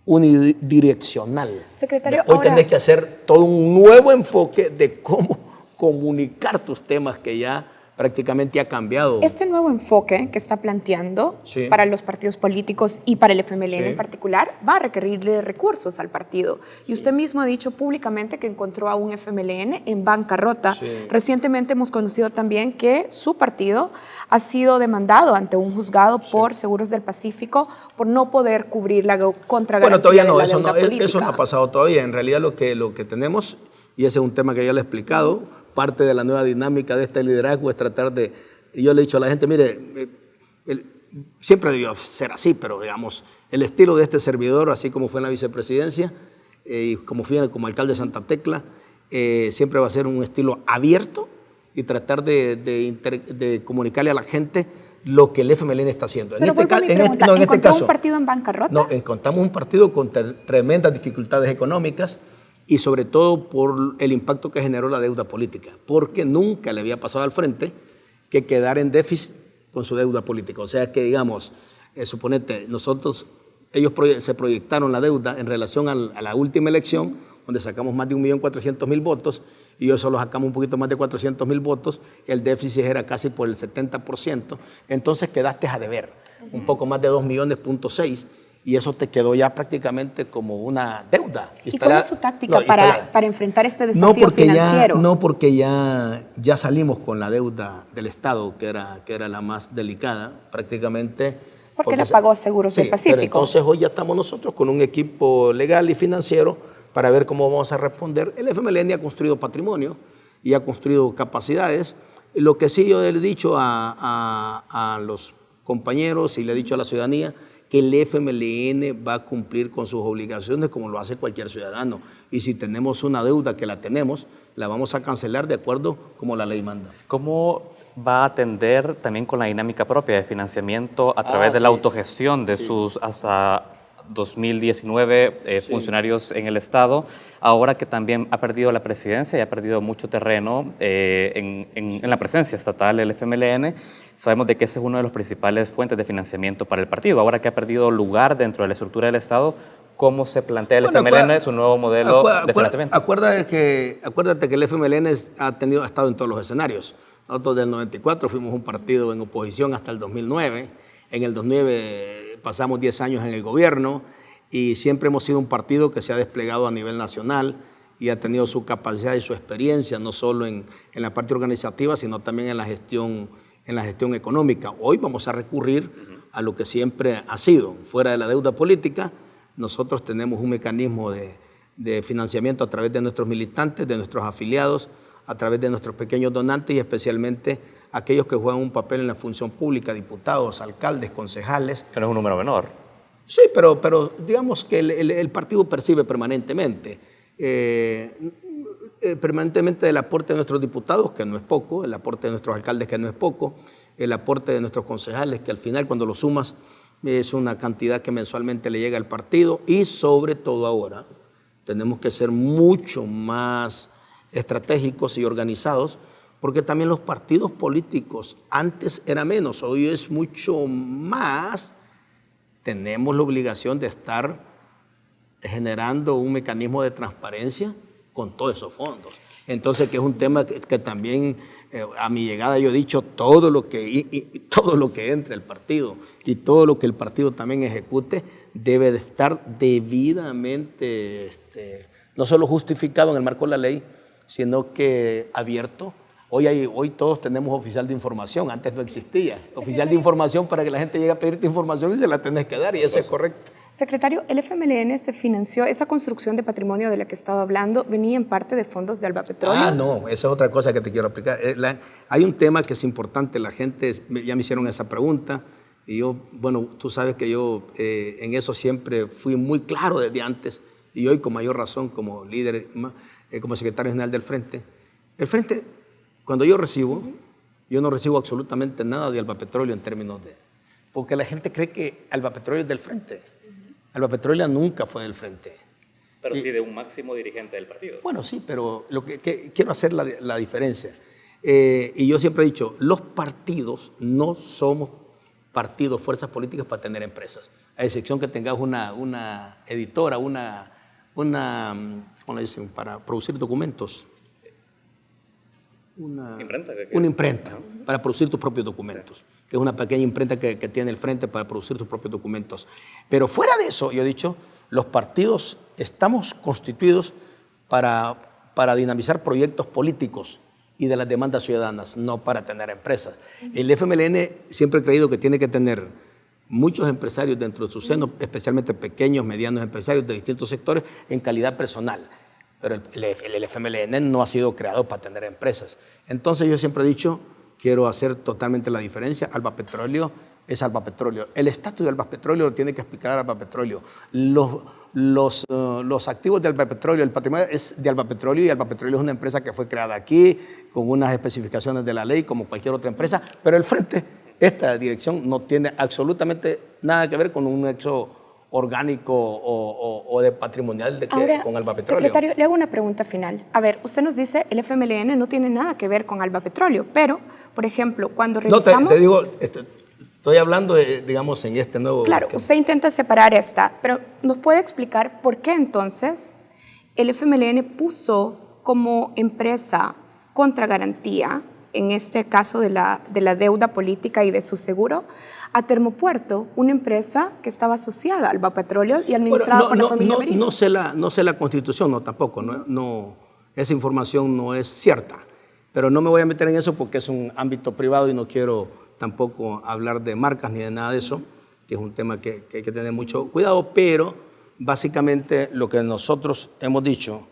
unidireccional. Secretario, hoy tenés que hacer todo un nuevo enfoque de cómo comunicar tus temas que ya prácticamente ha cambiado. Este nuevo enfoque que está planteando para los partidos políticos y para el FMLN en particular va a requerirle recursos al partido. Y usted mismo ha dicho públicamente que encontró a un FMLN en bancarrota. Recientemente hemos conocido también que su partido ha sido demandado ante un juzgado por Seguros del Pacífico por no poder cubrir la contragarantía todavía no, de la deuda política. Eso no ha pasado todavía. En realidad lo que tenemos, y ese es un tema que ya le he explicado, parte de la nueva dinámica de este liderazgo es tratar de, y yo le he dicho a la gente, mire, siempre debió ser así, pero digamos, el estilo de este servidor, así como fue en la vicepresidencia y como fui como alcalde de Santa Tecla, siempre va a ser un estilo abierto y tratar de comunicarle a la gente lo que el FMLN está haciendo. Pero ¿encontró un partido en bancarrota? No, encontramos un partido con tremendas dificultades económicas, y sobre todo por el impacto que generó la deuda política, porque nunca le había pasado al frente que quedar en déficit con su deuda política. O sea que, digamos, suponete, ellos se proyectaron la deuda en relación a la última elección, donde sacamos más de 1.400.000 votos, y hoy solo sacamos un poquito más de 400.000 votos, el déficit era casi por el 70%, entonces quedaste a deber, un poco más de 2.6 millones, y eso te quedó ya prácticamente como una deuda. ¿Y cuál es su táctica para enfrentar este desafío financiero? Porque ya salimos con la deuda del Estado, que era la más delicada, prácticamente. Porque la pagó Seguros del Pacífico. Pero entonces hoy ya estamos nosotros con un equipo legal y financiero para ver cómo vamos a responder. El FMLN ha construido patrimonio y ha construido capacidades. Lo que sí yo le he dicho a los compañeros y le he dicho a la ciudadanía, que el FMLN va a cumplir con sus obligaciones como lo hace cualquier ciudadano. Y si tenemos una deuda, que la tenemos, la vamos a cancelar de acuerdo como la ley manda. ¿Cómo va a atender también con la dinámica propia de financiamiento a través de la autogestión de sus hasta 2019 funcionarios en el Estado, ahora que también ha perdido la presidencia y ha perdido mucho terreno en la presencia estatal del FMLN? Sabemos de que ese es uno de los principales fuentes de financiamiento para el partido. Ahora que ha perdido lugar dentro de la estructura del Estado, ¿cómo se plantea el FMLN su nuevo modelo de financiamiento? Acuérdate que el FMLN ha estado en todos los escenarios. Nosotros del 94 fuimos un partido en oposición hasta el 2009. En el 2009 pasamos 10 años en el gobierno y siempre hemos sido un partido que se ha desplegado a nivel nacional y ha tenido su capacidad y su experiencia, no solo en la parte organizativa, sino también en la gestión económica. Hoy vamos a recurrir a lo que siempre ha sido, fuera de la deuda política. Nosotros tenemos un mecanismo de financiamiento a través de nuestros militantes, de nuestros afiliados, a través de nuestros pequeños donantes y especialmente aquellos que juegan un papel en la función pública, diputados, alcaldes, concejales. Que no es un número menor. Sí, pero digamos que el partido percibe permanentemente el aporte de nuestros diputados, que no es poco, el aporte de nuestros alcaldes, que no es poco, el aporte de nuestros concejales, que al final cuando lo sumas es una cantidad que mensualmente le llega al partido, y sobre todo ahora tenemos que ser mucho más estratégicos y organizados, porque también los partidos políticos antes era menos, hoy es mucho más. Tenemos la obligación de estar generando un mecanismo de transparencia con todos esos fondos. Entonces, que es un tema que también a mi llegada yo he dicho, todo lo que entre el partido y todo lo que el partido también ejecute debe de estar debidamente, no solo justificado en el marco de la ley, sino que abierto. Hoy todos tenemos oficial de información, antes no existía. Oficial de información para que la gente llegue a pedirte información y se la tenés que dar, y eso es correcto. Secretario, el FMLN se financió, esa construcción de patrimonio de la que estaba hablando, ¿venía en parte de fondos de Alba Petróleos? No, esa es otra cosa que te quiero explicar. Hay un tema que es importante, la gente ya me hicieron esa pregunta, y yo, bueno, tú sabes que yo en eso siempre fui muy claro desde antes, y hoy con mayor razón como líder, como secretario general del Frente. El Frente, cuando yo no recibo absolutamente nada de Alba Petróleo en términos de... Porque la gente cree que Alba Petróleo es del Frente. Alba Petróleo nunca fue del Frente. Pero sí de un máximo dirigente del partido. Bueno, sí, pero lo que quiero hacer la diferencia. Y yo siempre he dicho, los partidos no somos partidos, fuerzas políticas para tener empresas. A excepción que tengas una editora, una ¿cómo le dicen? Para producir documentos. Una imprenta para producir tus propios documentos, que es una pequeña imprenta que tiene el Frente para producir tus propios documentos. Pero fuera de eso, yo he dicho, los partidos estamos constituidos para dinamizar proyectos políticos y de las demandas ciudadanas, no para tener empresas. El FMLN siempre ha creído que tiene que tener muchos empresarios dentro de su seno, especialmente pequeños, medianos empresarios de distintos sectores, en calidad personal. Pero el FMLN no ha sido creado para tener empresas. Entonces yo siempre he dicho, quiero hacer totalmente la diferencia. Alba Petróleo es Alba Petróleo. El estatus de Alba Petróleo lo tiene que explicar Alba Petróleo. Los activos de Alba Petróleo, el patrimonio es de Alba Petróleo, y Alba Petróleo es una empresa que fue creada aquí con unas especificaciones de la ley como cualquier otra empresa, pero el Frente, esta dirección no tiene absolutamente nada que ver con un hecho orgánico o de patrimonial con Alba Petróleo. Secretario, le hago una pregunta final. A ver, usted nos dice el FMLN no tiene nada que ver con Alba Petróleo, pero, por ejemplo, cuando revisamos... No, te digo, estoy hablando, digamos, en este nuevo... Claro, usted intenta separar esta, pero ¿nos puede explicar por qué entonces el FMLN puso como empresa contra garantía, en este caso de la deuda política y de su seguro, a Termopuerto, una empresa que estaba asociada a Alba Petróleo y administrada por la familia Merino? No sé la Constitución, no, tampoco. Esa información no es cierta. Pero no me voy a meter en eso porque es un ámbito privado y no quiero tampoco hablar de marcas ni de nada de eso, que es un tema que hay que tener mucho cuidado. Pero básicamente lo que nosotros hemos dicho,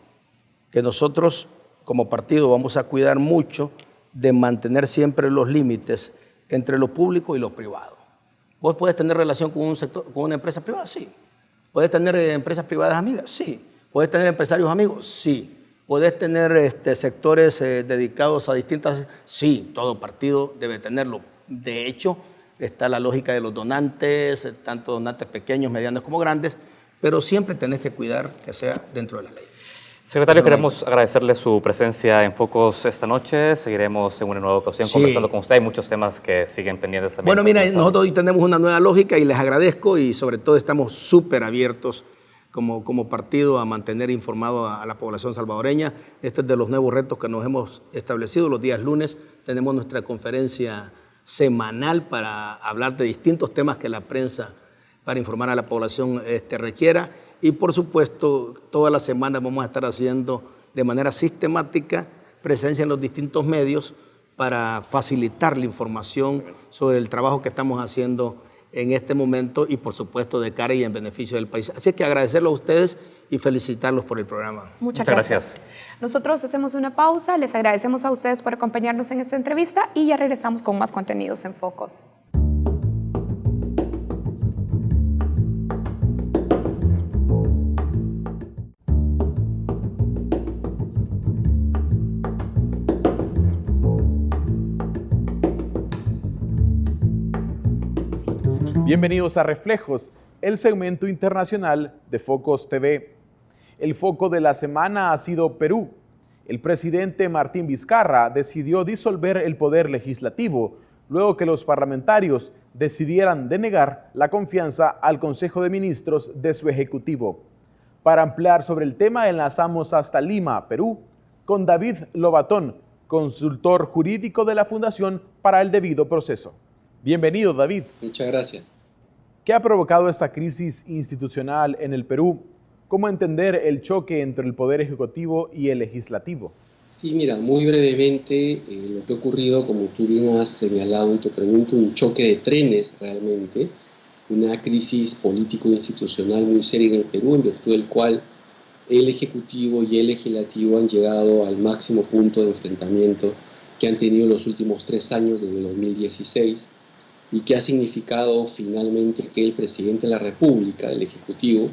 que nosotros como partido vamos a cuidar mucho de mantener siempre los límites entre lo público y lo privado. ¿Vos podés tener relación con un sector, con una empresa privada? Sí. ¿Podés tener empresas privadas amigas? Sí. ¿Podés tener empresarios amigos? Sí. ¿Podés tener sectores dedicados a distintas? Sí, todo partido debe tenerlo. De hecho, está la lógica de los donantes, tanto donantes pequeños, medianos como grandes, pero siempre tenés que cuidar que sea dentro de la ley. Secretario, queremos agradecerle su presencia en Focos esta noche. Seguiremos en una nueva ocasión conversando con usted. Hay muchos temas que siguen pendientes también. Bueno, mira, nosotros hoy tenemos una nueva lógica y les agradezco y sobre todo estamos súper abiertos como partido a mantener informado a la población salvadoreña. Este es de los nuevos retos que nos hemos establecido. Los días lunes tenemos nuestra conferencia semanal para hablar de distintos temas que la prensa, para informar a la población, requiera. Y por supuesto, todas las semanas vamos a estar haciendo de manera sistemática presencia en los distintos medios para facilitar la información sobre el trabajo que estamos haciendo en este momento y por supuesto de cara y en beneficio del país. Así que agradecerlos a ustedes y felicitarlos por el programa. Muchas gracias. Nosotros hacemos una pausa, les agradecemos a ustedes por acompañarnos en esta entrevista y ya regresamos con más contenidos en Focos. Bienvenidos a Reflejos, el segmento internacional de Focos TV. El foco de la semana ha sido Perú. El presidente Martín Vizcarra decidió disolver el poder legislativo luego que los parlamentarios decidieran denegar la confianza al Consejo de Ministros de su ejecutivo. Para ampliar sobre el tema enlazamos hasta Lima, Perú, con David Lobatón, consultor jurídico de la Fundación para el Debido Proceso. Bienvenido, David. Muchas gracias. ¿Qué ha provocado esta crisis institucional en el Perú? ¿Cómo entender el choque entre el Poder Ejecutivo y el Legislativo? Sí, mira, muy brevemente, lo que ha ocurrido, como tú bien has señalado en tu pregunta, un choque de trenes realmente, una crisis político-institucional muy seria en el Perú, en virtud del cual el Ejecutivo y el Legislativo han llegado al máximo punto de enfrentamiento que han tenido los últimos 3 años, desde 2016, y que ha significado finalmente que el presidente de la República, el Ejecutivo,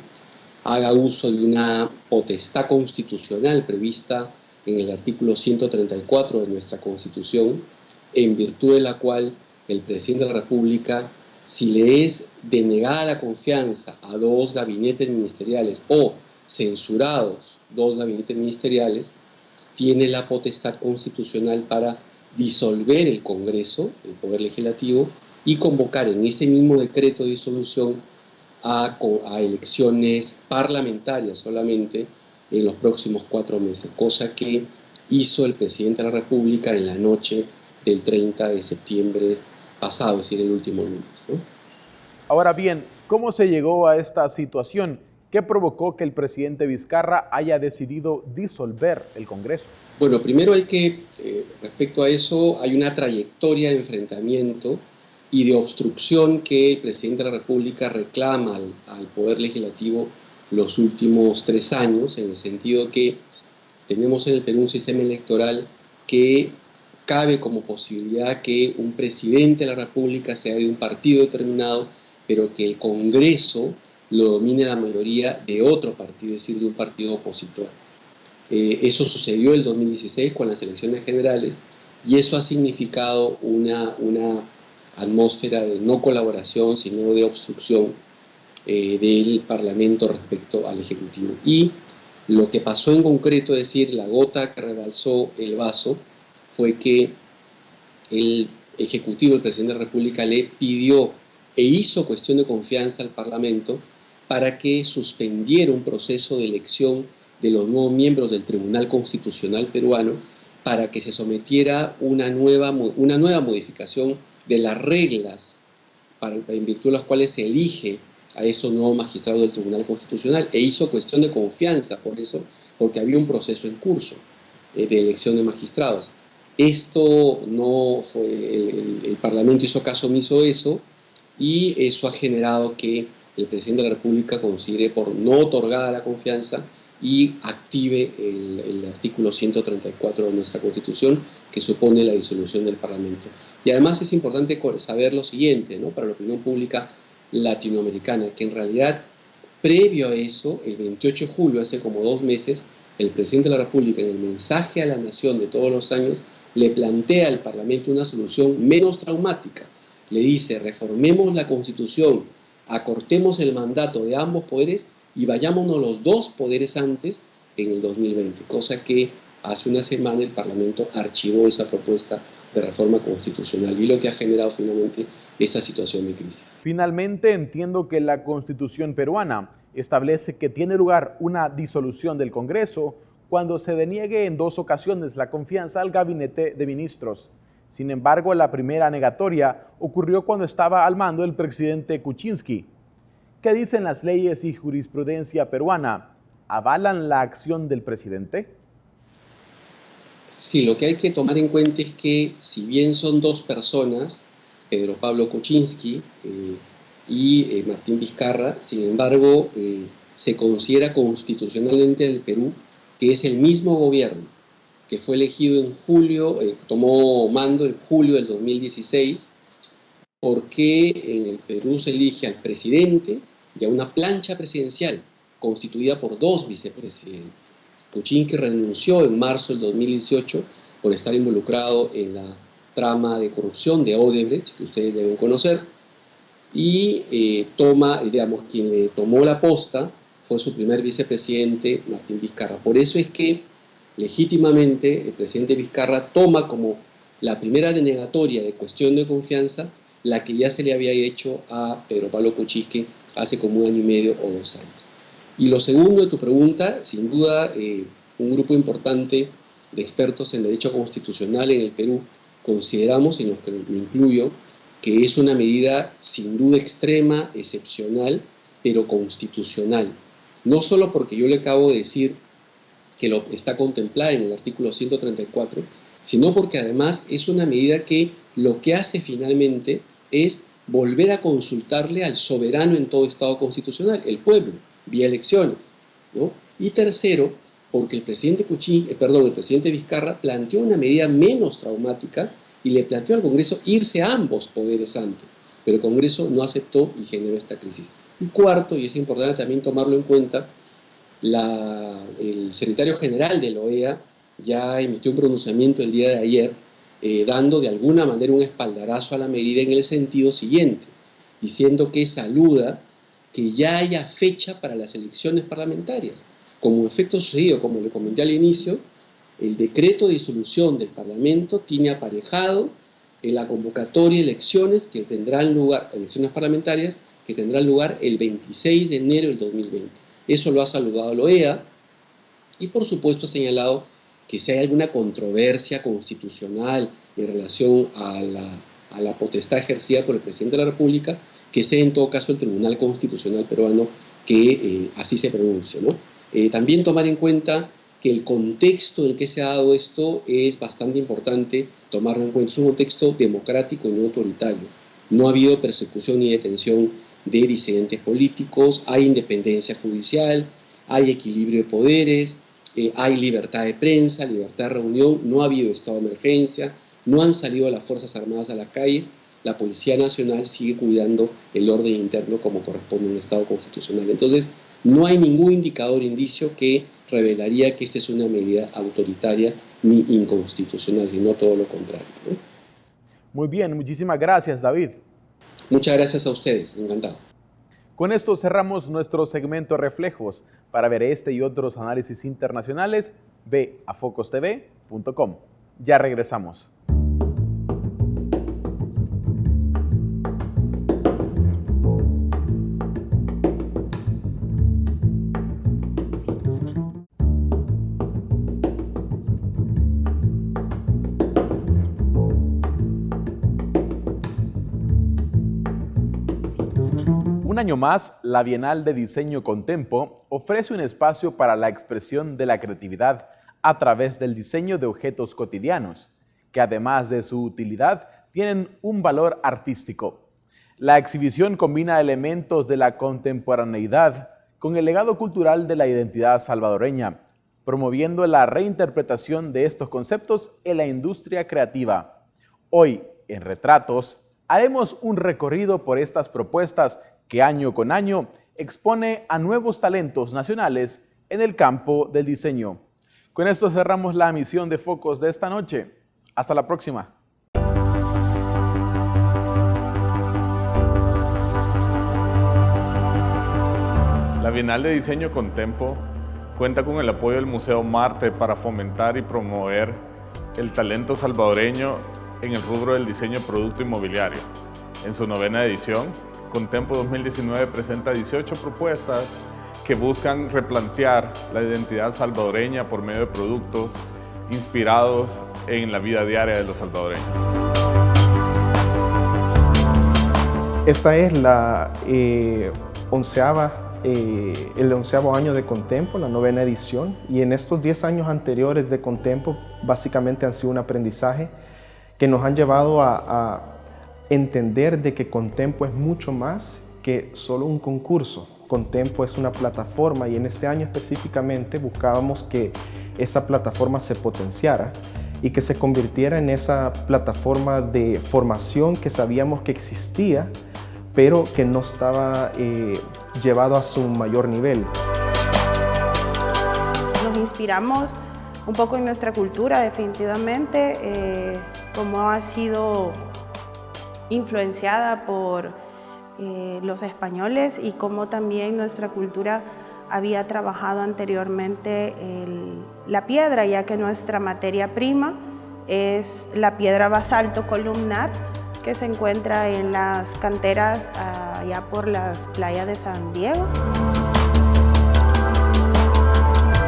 haga uso de una potestad constitucional prevista en el artículo 134 de nuestra Constitución, en virtud de la cual el presidente de la República, si le es denegada la confianza a 2 gabinetes ministeriales o censurados 2 gabinetes ministeriales, tiene la potestad constitucional para disolver el Congreso, el Poder Legislativo, y convocar en ese mismo decreto de disolución a elecciones parlamentarias solamente en los próximos 4 meses, cosa que hizo el presidente de la República en la noche del 30 de septiembre pasado, es decir, el último lunes, ¿no? Ahora bien, ¿cómo se llegó a esta situación? ¿Qué provocó que el presidente Vizcarra haya decidido disolver el Congreso? Bueno, primero hay que, respecto a eso, hay una trayectoria de enfrentamiento y de obstrucción que el presidente de la República reclama al Poder Legislativo los últimos 3 años, en el sentido que tenemos en el Perú un sistema electoral que cabe como posibilidad que un presidente de la República sea de un partido determinado, pero que el Congreso lo domine la mayoría de otro partido, es decir, de un partido opositor. Eso sucedió en el 2016 con las elecciones generales y eso ha significado una atmósfera de no colaboración, sino de obstrucción del Parlamento respecto al Ejecutivo. Y lo que pasó en concreto, es decir, la gota que rebalsó el vaso, fue que el Ejecutivo, el presidente de la República, le pidió e hizo cuestión de confianza al Parlamento para que suspendiera un proceso de elección de los nuevos miembros del Tribunal Constitucional peruano para que se sometiera una nueva modificación de las reglas en virtud de las cuales se elige a esos nuevos magistrados del Tribunal Constitucional, e hizo cuestión de confianza por eso, porque había un proceso en curso de elección de magistrados. Esto no fue, el Parlamento hizo caso omiso de eso, y eso ha generado que el presidente de la República considere por no otorgada la confianza y active el artículo 134 de nuestra Constitución, que supone la disolución del Parlamento. Y además es importante saber lo siguiente, ¿no?, para la opinión pública latinoamericana, que en realidad, previo a eso, el 28 de julio, hace como 2 meses, el presidente de la República, en el mensaje a la nación de todos los años, le plantea al Parlamento una solución menos traumática. Le dice: reformemos la Constitución, acortemos el mandato de ambos poderes y vayámonos los 2 poderes antes en el 2020, cosa que hace una semana el Parlamento archivó esa propuesta de reforma constitucional y lo que ha generado finalmente esa situación de crisis. Finalmente, entiendo que la Constitución peruana establece que tiene lugar una disolución del Congreso cuando se deniegue en 2 ocasiones la confianza al Gabinete de Ministros. Sin embargo, la primera negatoria ocurrió cuando estaba al mando el presidente Kuczynski. ¿Qué dicen las leyes y jurisprudencia peruana? ¿Avalan la acción del presidente? Sí, lo que hay que tomar en cuenta es que, si bien son 2 personas, Pedro Pablo Kuczynski y Martín Vizcarra, sin embargo, se considera constitucionalmente en el Perú que es el mismo gobierno que fue elegido en julio, tomó mando en julio del 2016, porque en el Perú se elige al presidente y a una plancha presidencial constituida por 2 vicepresidentes. Kuczynski renunció en marzo del 2018 por estar involucrado en la trama de corrupción de Odebrecht, que ustedes deben conocer, y quien le tomó la posta fue su primer vicepresidente, Martín Vizcarra. Por eso es que legítimamente el presidente Vizcarra toma como la primera denegatoria de cuestión de confianza la que ya se le había hecho a Pedro Pablo Kuczynski hace como 1 año y medio o 2 años. Y lo segundo de tu pregunta, sin duda, un grupo importante de expertos en derecho constitucional en el Perú consideramos, en los que me incluyo, que es una medida sin duda extrema, excepcional, pero constitucional. No solo porque yo le acabo de decir que está contemplada en el artículo 134, sino porque además es una medida que lo que hace finalmente es volver a consultarle al soberano en todo Estado constitucional, el pueblo, vía elecciones, ¿no? Y tercero, porque el presidente Vizcarra planteó una medida menos traumática y le planteó al Congreso irse a ambos poderes antes, pero el Congreso no aceptó y generó esta crisis. Y cuarto, y es importante también tomarlo en cuenta, el secretario general de la OEA ya emitió un pronunciamiento el día de ayer, dando de alguna manera un espaldarazo a la medida en el sentido siguiente, diciendo que saluda que ya haya fecha para las elecciones parlamentarias. Como efecto sucedido, como le comenté al inicio, el decreto de disolución del Parlamento tiene aparejado en la convocatoria de elecciones parlamentarias que tendrán lugar el 26 de enero del 2020. Eso lo ha saludado la OEA y, por supuesto, ha señalado que si hay alguna controversia constitucional en relación a la potestad ejercida por el presidente de la República, que sea en todo caso el Tribunal Constitucional peruano que así se pronuncie, ¿no? También tomar en cuenta que el contexto en el que se ha dado esto es bastante importante tomarlo en cuenta. Es un contexto democrático y no autoritario. No ha habido persecución ni detención de disidentes políticos, hay independencia judicial, hay equilibrio de poderes, hay libertad de prensa, libertad de reunión, no ha habido estado de emergencia, no han salido las Fuerzas Armadas a la calle, la Policía Nacional sigue cuidando el orden interno como corresponde a un Estado constitucional. Entonces, no hay ningún indicio que revelaría que esta es una medida autoritaria ni inconstitucional, sino todo lo contrario, ¿no? Muy bien, muchísimas gracias, David. Muchas gracias a ustedes, encantado. Con esto cerramos nuestro segmento Reflejos. Para ver este y otros análisis internacionales, ve a focostv.com. Ya regresamos. Un año más, la Bienal de Diseño Contempo ofrece un espacio para la expresión de la creatividad a través del diseño de objetos cotidianos, que además de su utilidad, tienen un valor artístico. La exhibición combina elementos de la contemporaneidad con el legado cultural de la identidad salvadoreña, promoviendo la reinterpretación de estos conceptos en la industria creativa. Hoy, en Retratos, haremos un recorrido por estas propuestas que año con año expone a nuevos talentos nacionales en el campo del diseño. Con esto cerramos la emisión de Focos de esta noche. Hasta la próxima. La Bienal de Diseño Contempo cuenta con el apoyo del Museo Marte para fomentar y promover el talento salvadoreño en el rubro del diseño de producto inmobiliario. En su 9ª edición, Contempo 2019 presenta 18 propuestas que buscan replantear la identidad salvadoreña por medio de productos inspirados en la vida diaria de los salvadoreños. Esta es la el 11º año de Contempo, la 9ª edición, y en estos 10 años anteriores de Contempo básicamente han sido un aprendizaje que nos han llevado a entender de que Contempo es mucho más que solo un concurso. Contempo es una plataforma y en este año específicamente buscábamos que esa plataforma se potenciara y que se convirtiera en esa plataforma de formación que sabíamos que existía, pero que no estaba llevado a su mayor nivel. Nos inspiramos un poco en nuestra cultura, definitivamente, cómo ha sido influenciada por los españoles y cómo también nuestra cultura había trabajado anteriormente la piedra, ya que nuestra materia prima es la piedra basalto columnar que se encuentra en las canteras allá por las playas de San Diego.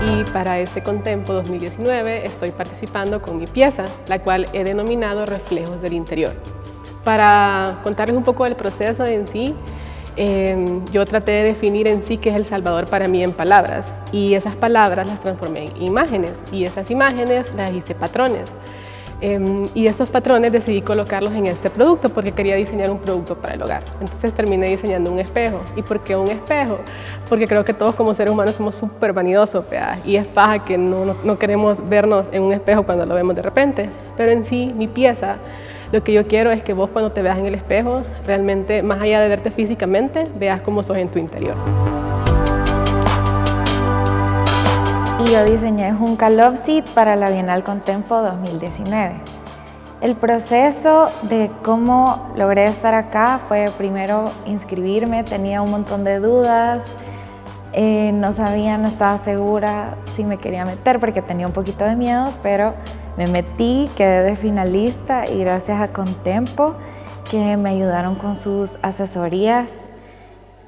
Y para ese Contempo 2019 estoy participando con mi pieza, la cual he denominado Reflejos del Interior. Para contarles un poco del proceso en sí, yo traté de definir en sí qué es El Salvador para mí en palabras, y esas palabras las transformé en imágenes, y esas imágenes las hice patrones. Y esos patrones decidí colocarlos en este producto porque quería diseñar un producto para el hogar. Entonces terminé diseñando un espejo. ¿Y por qué un espejo? Porque creo que todos como seres humanos somos súper vanidosos, ¿verdad? Y es paja que no queremos vernos en un espejo cuando lo vemos de repente. Pero en sí, mi pieza, lo que yo quiero es que vos cuando te veas en el espejo, realmente, más allá de verte físicamente, veas cómo sos en tu interior. Y yo diseñé Junca Love Seat para la Bienal Contempo 2019. El proceso de cómo logré estar acá fue primero inscribirme, tenía un montón de dudas, no estaba segura si me quería meter porque tenía un poquito de miedo, pero me metí, quedé de finalista y gracias a Contempo, que me ayudaron con sus asesorías,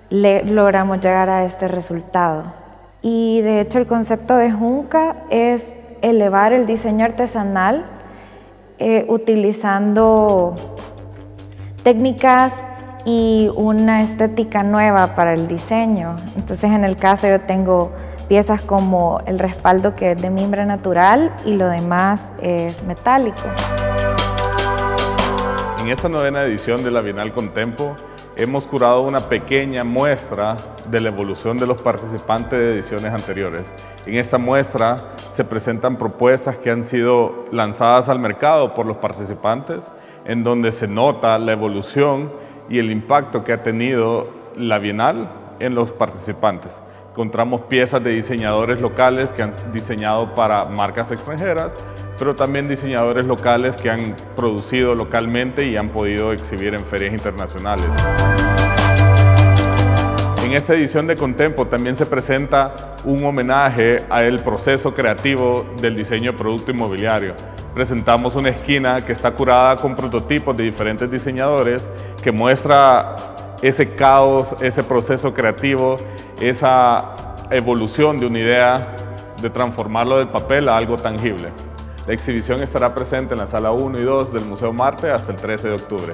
logramos llegar a este resultado. Y de hecho el concepto de Junca es elevar el diseño artesanal utilizando técnicas y una estética nueva para el diseño. Entonces en el caso yo tengo piezas como el respaldo que es de mimbre natural y lo demás es metálico. En esta 9ª edición de la Bienal Contempo hemos curado una pequeña muestra de la evolución de los participantes de ediciones anteriores. En esta muestra se presentan propuestas que han sido lanzadas al mercado por los participantes, en donde se nota la evolución y el impacto que ha tenido la Bienal en los participantes. Encontramos piezas de diseñadores locales que han diseñado para marcas extranjeras, pero también diseñadores locales que han producido localmente y han podido exhibir en ferias internacionales. En esta edición de Contempo también se presenta un homenaje al proceso creativo del diseño de producto inmobiliario. Presentamos una esquina que está curada con prototipos de diferentes diseñadores que muestra ese caos, ese proceso creativo, esa evolución de una idea de transformarlo del papel a algo tangible. La exhibición estará presente en la sala 1 y 2 del Museo Marte hasta el 13 de octubre.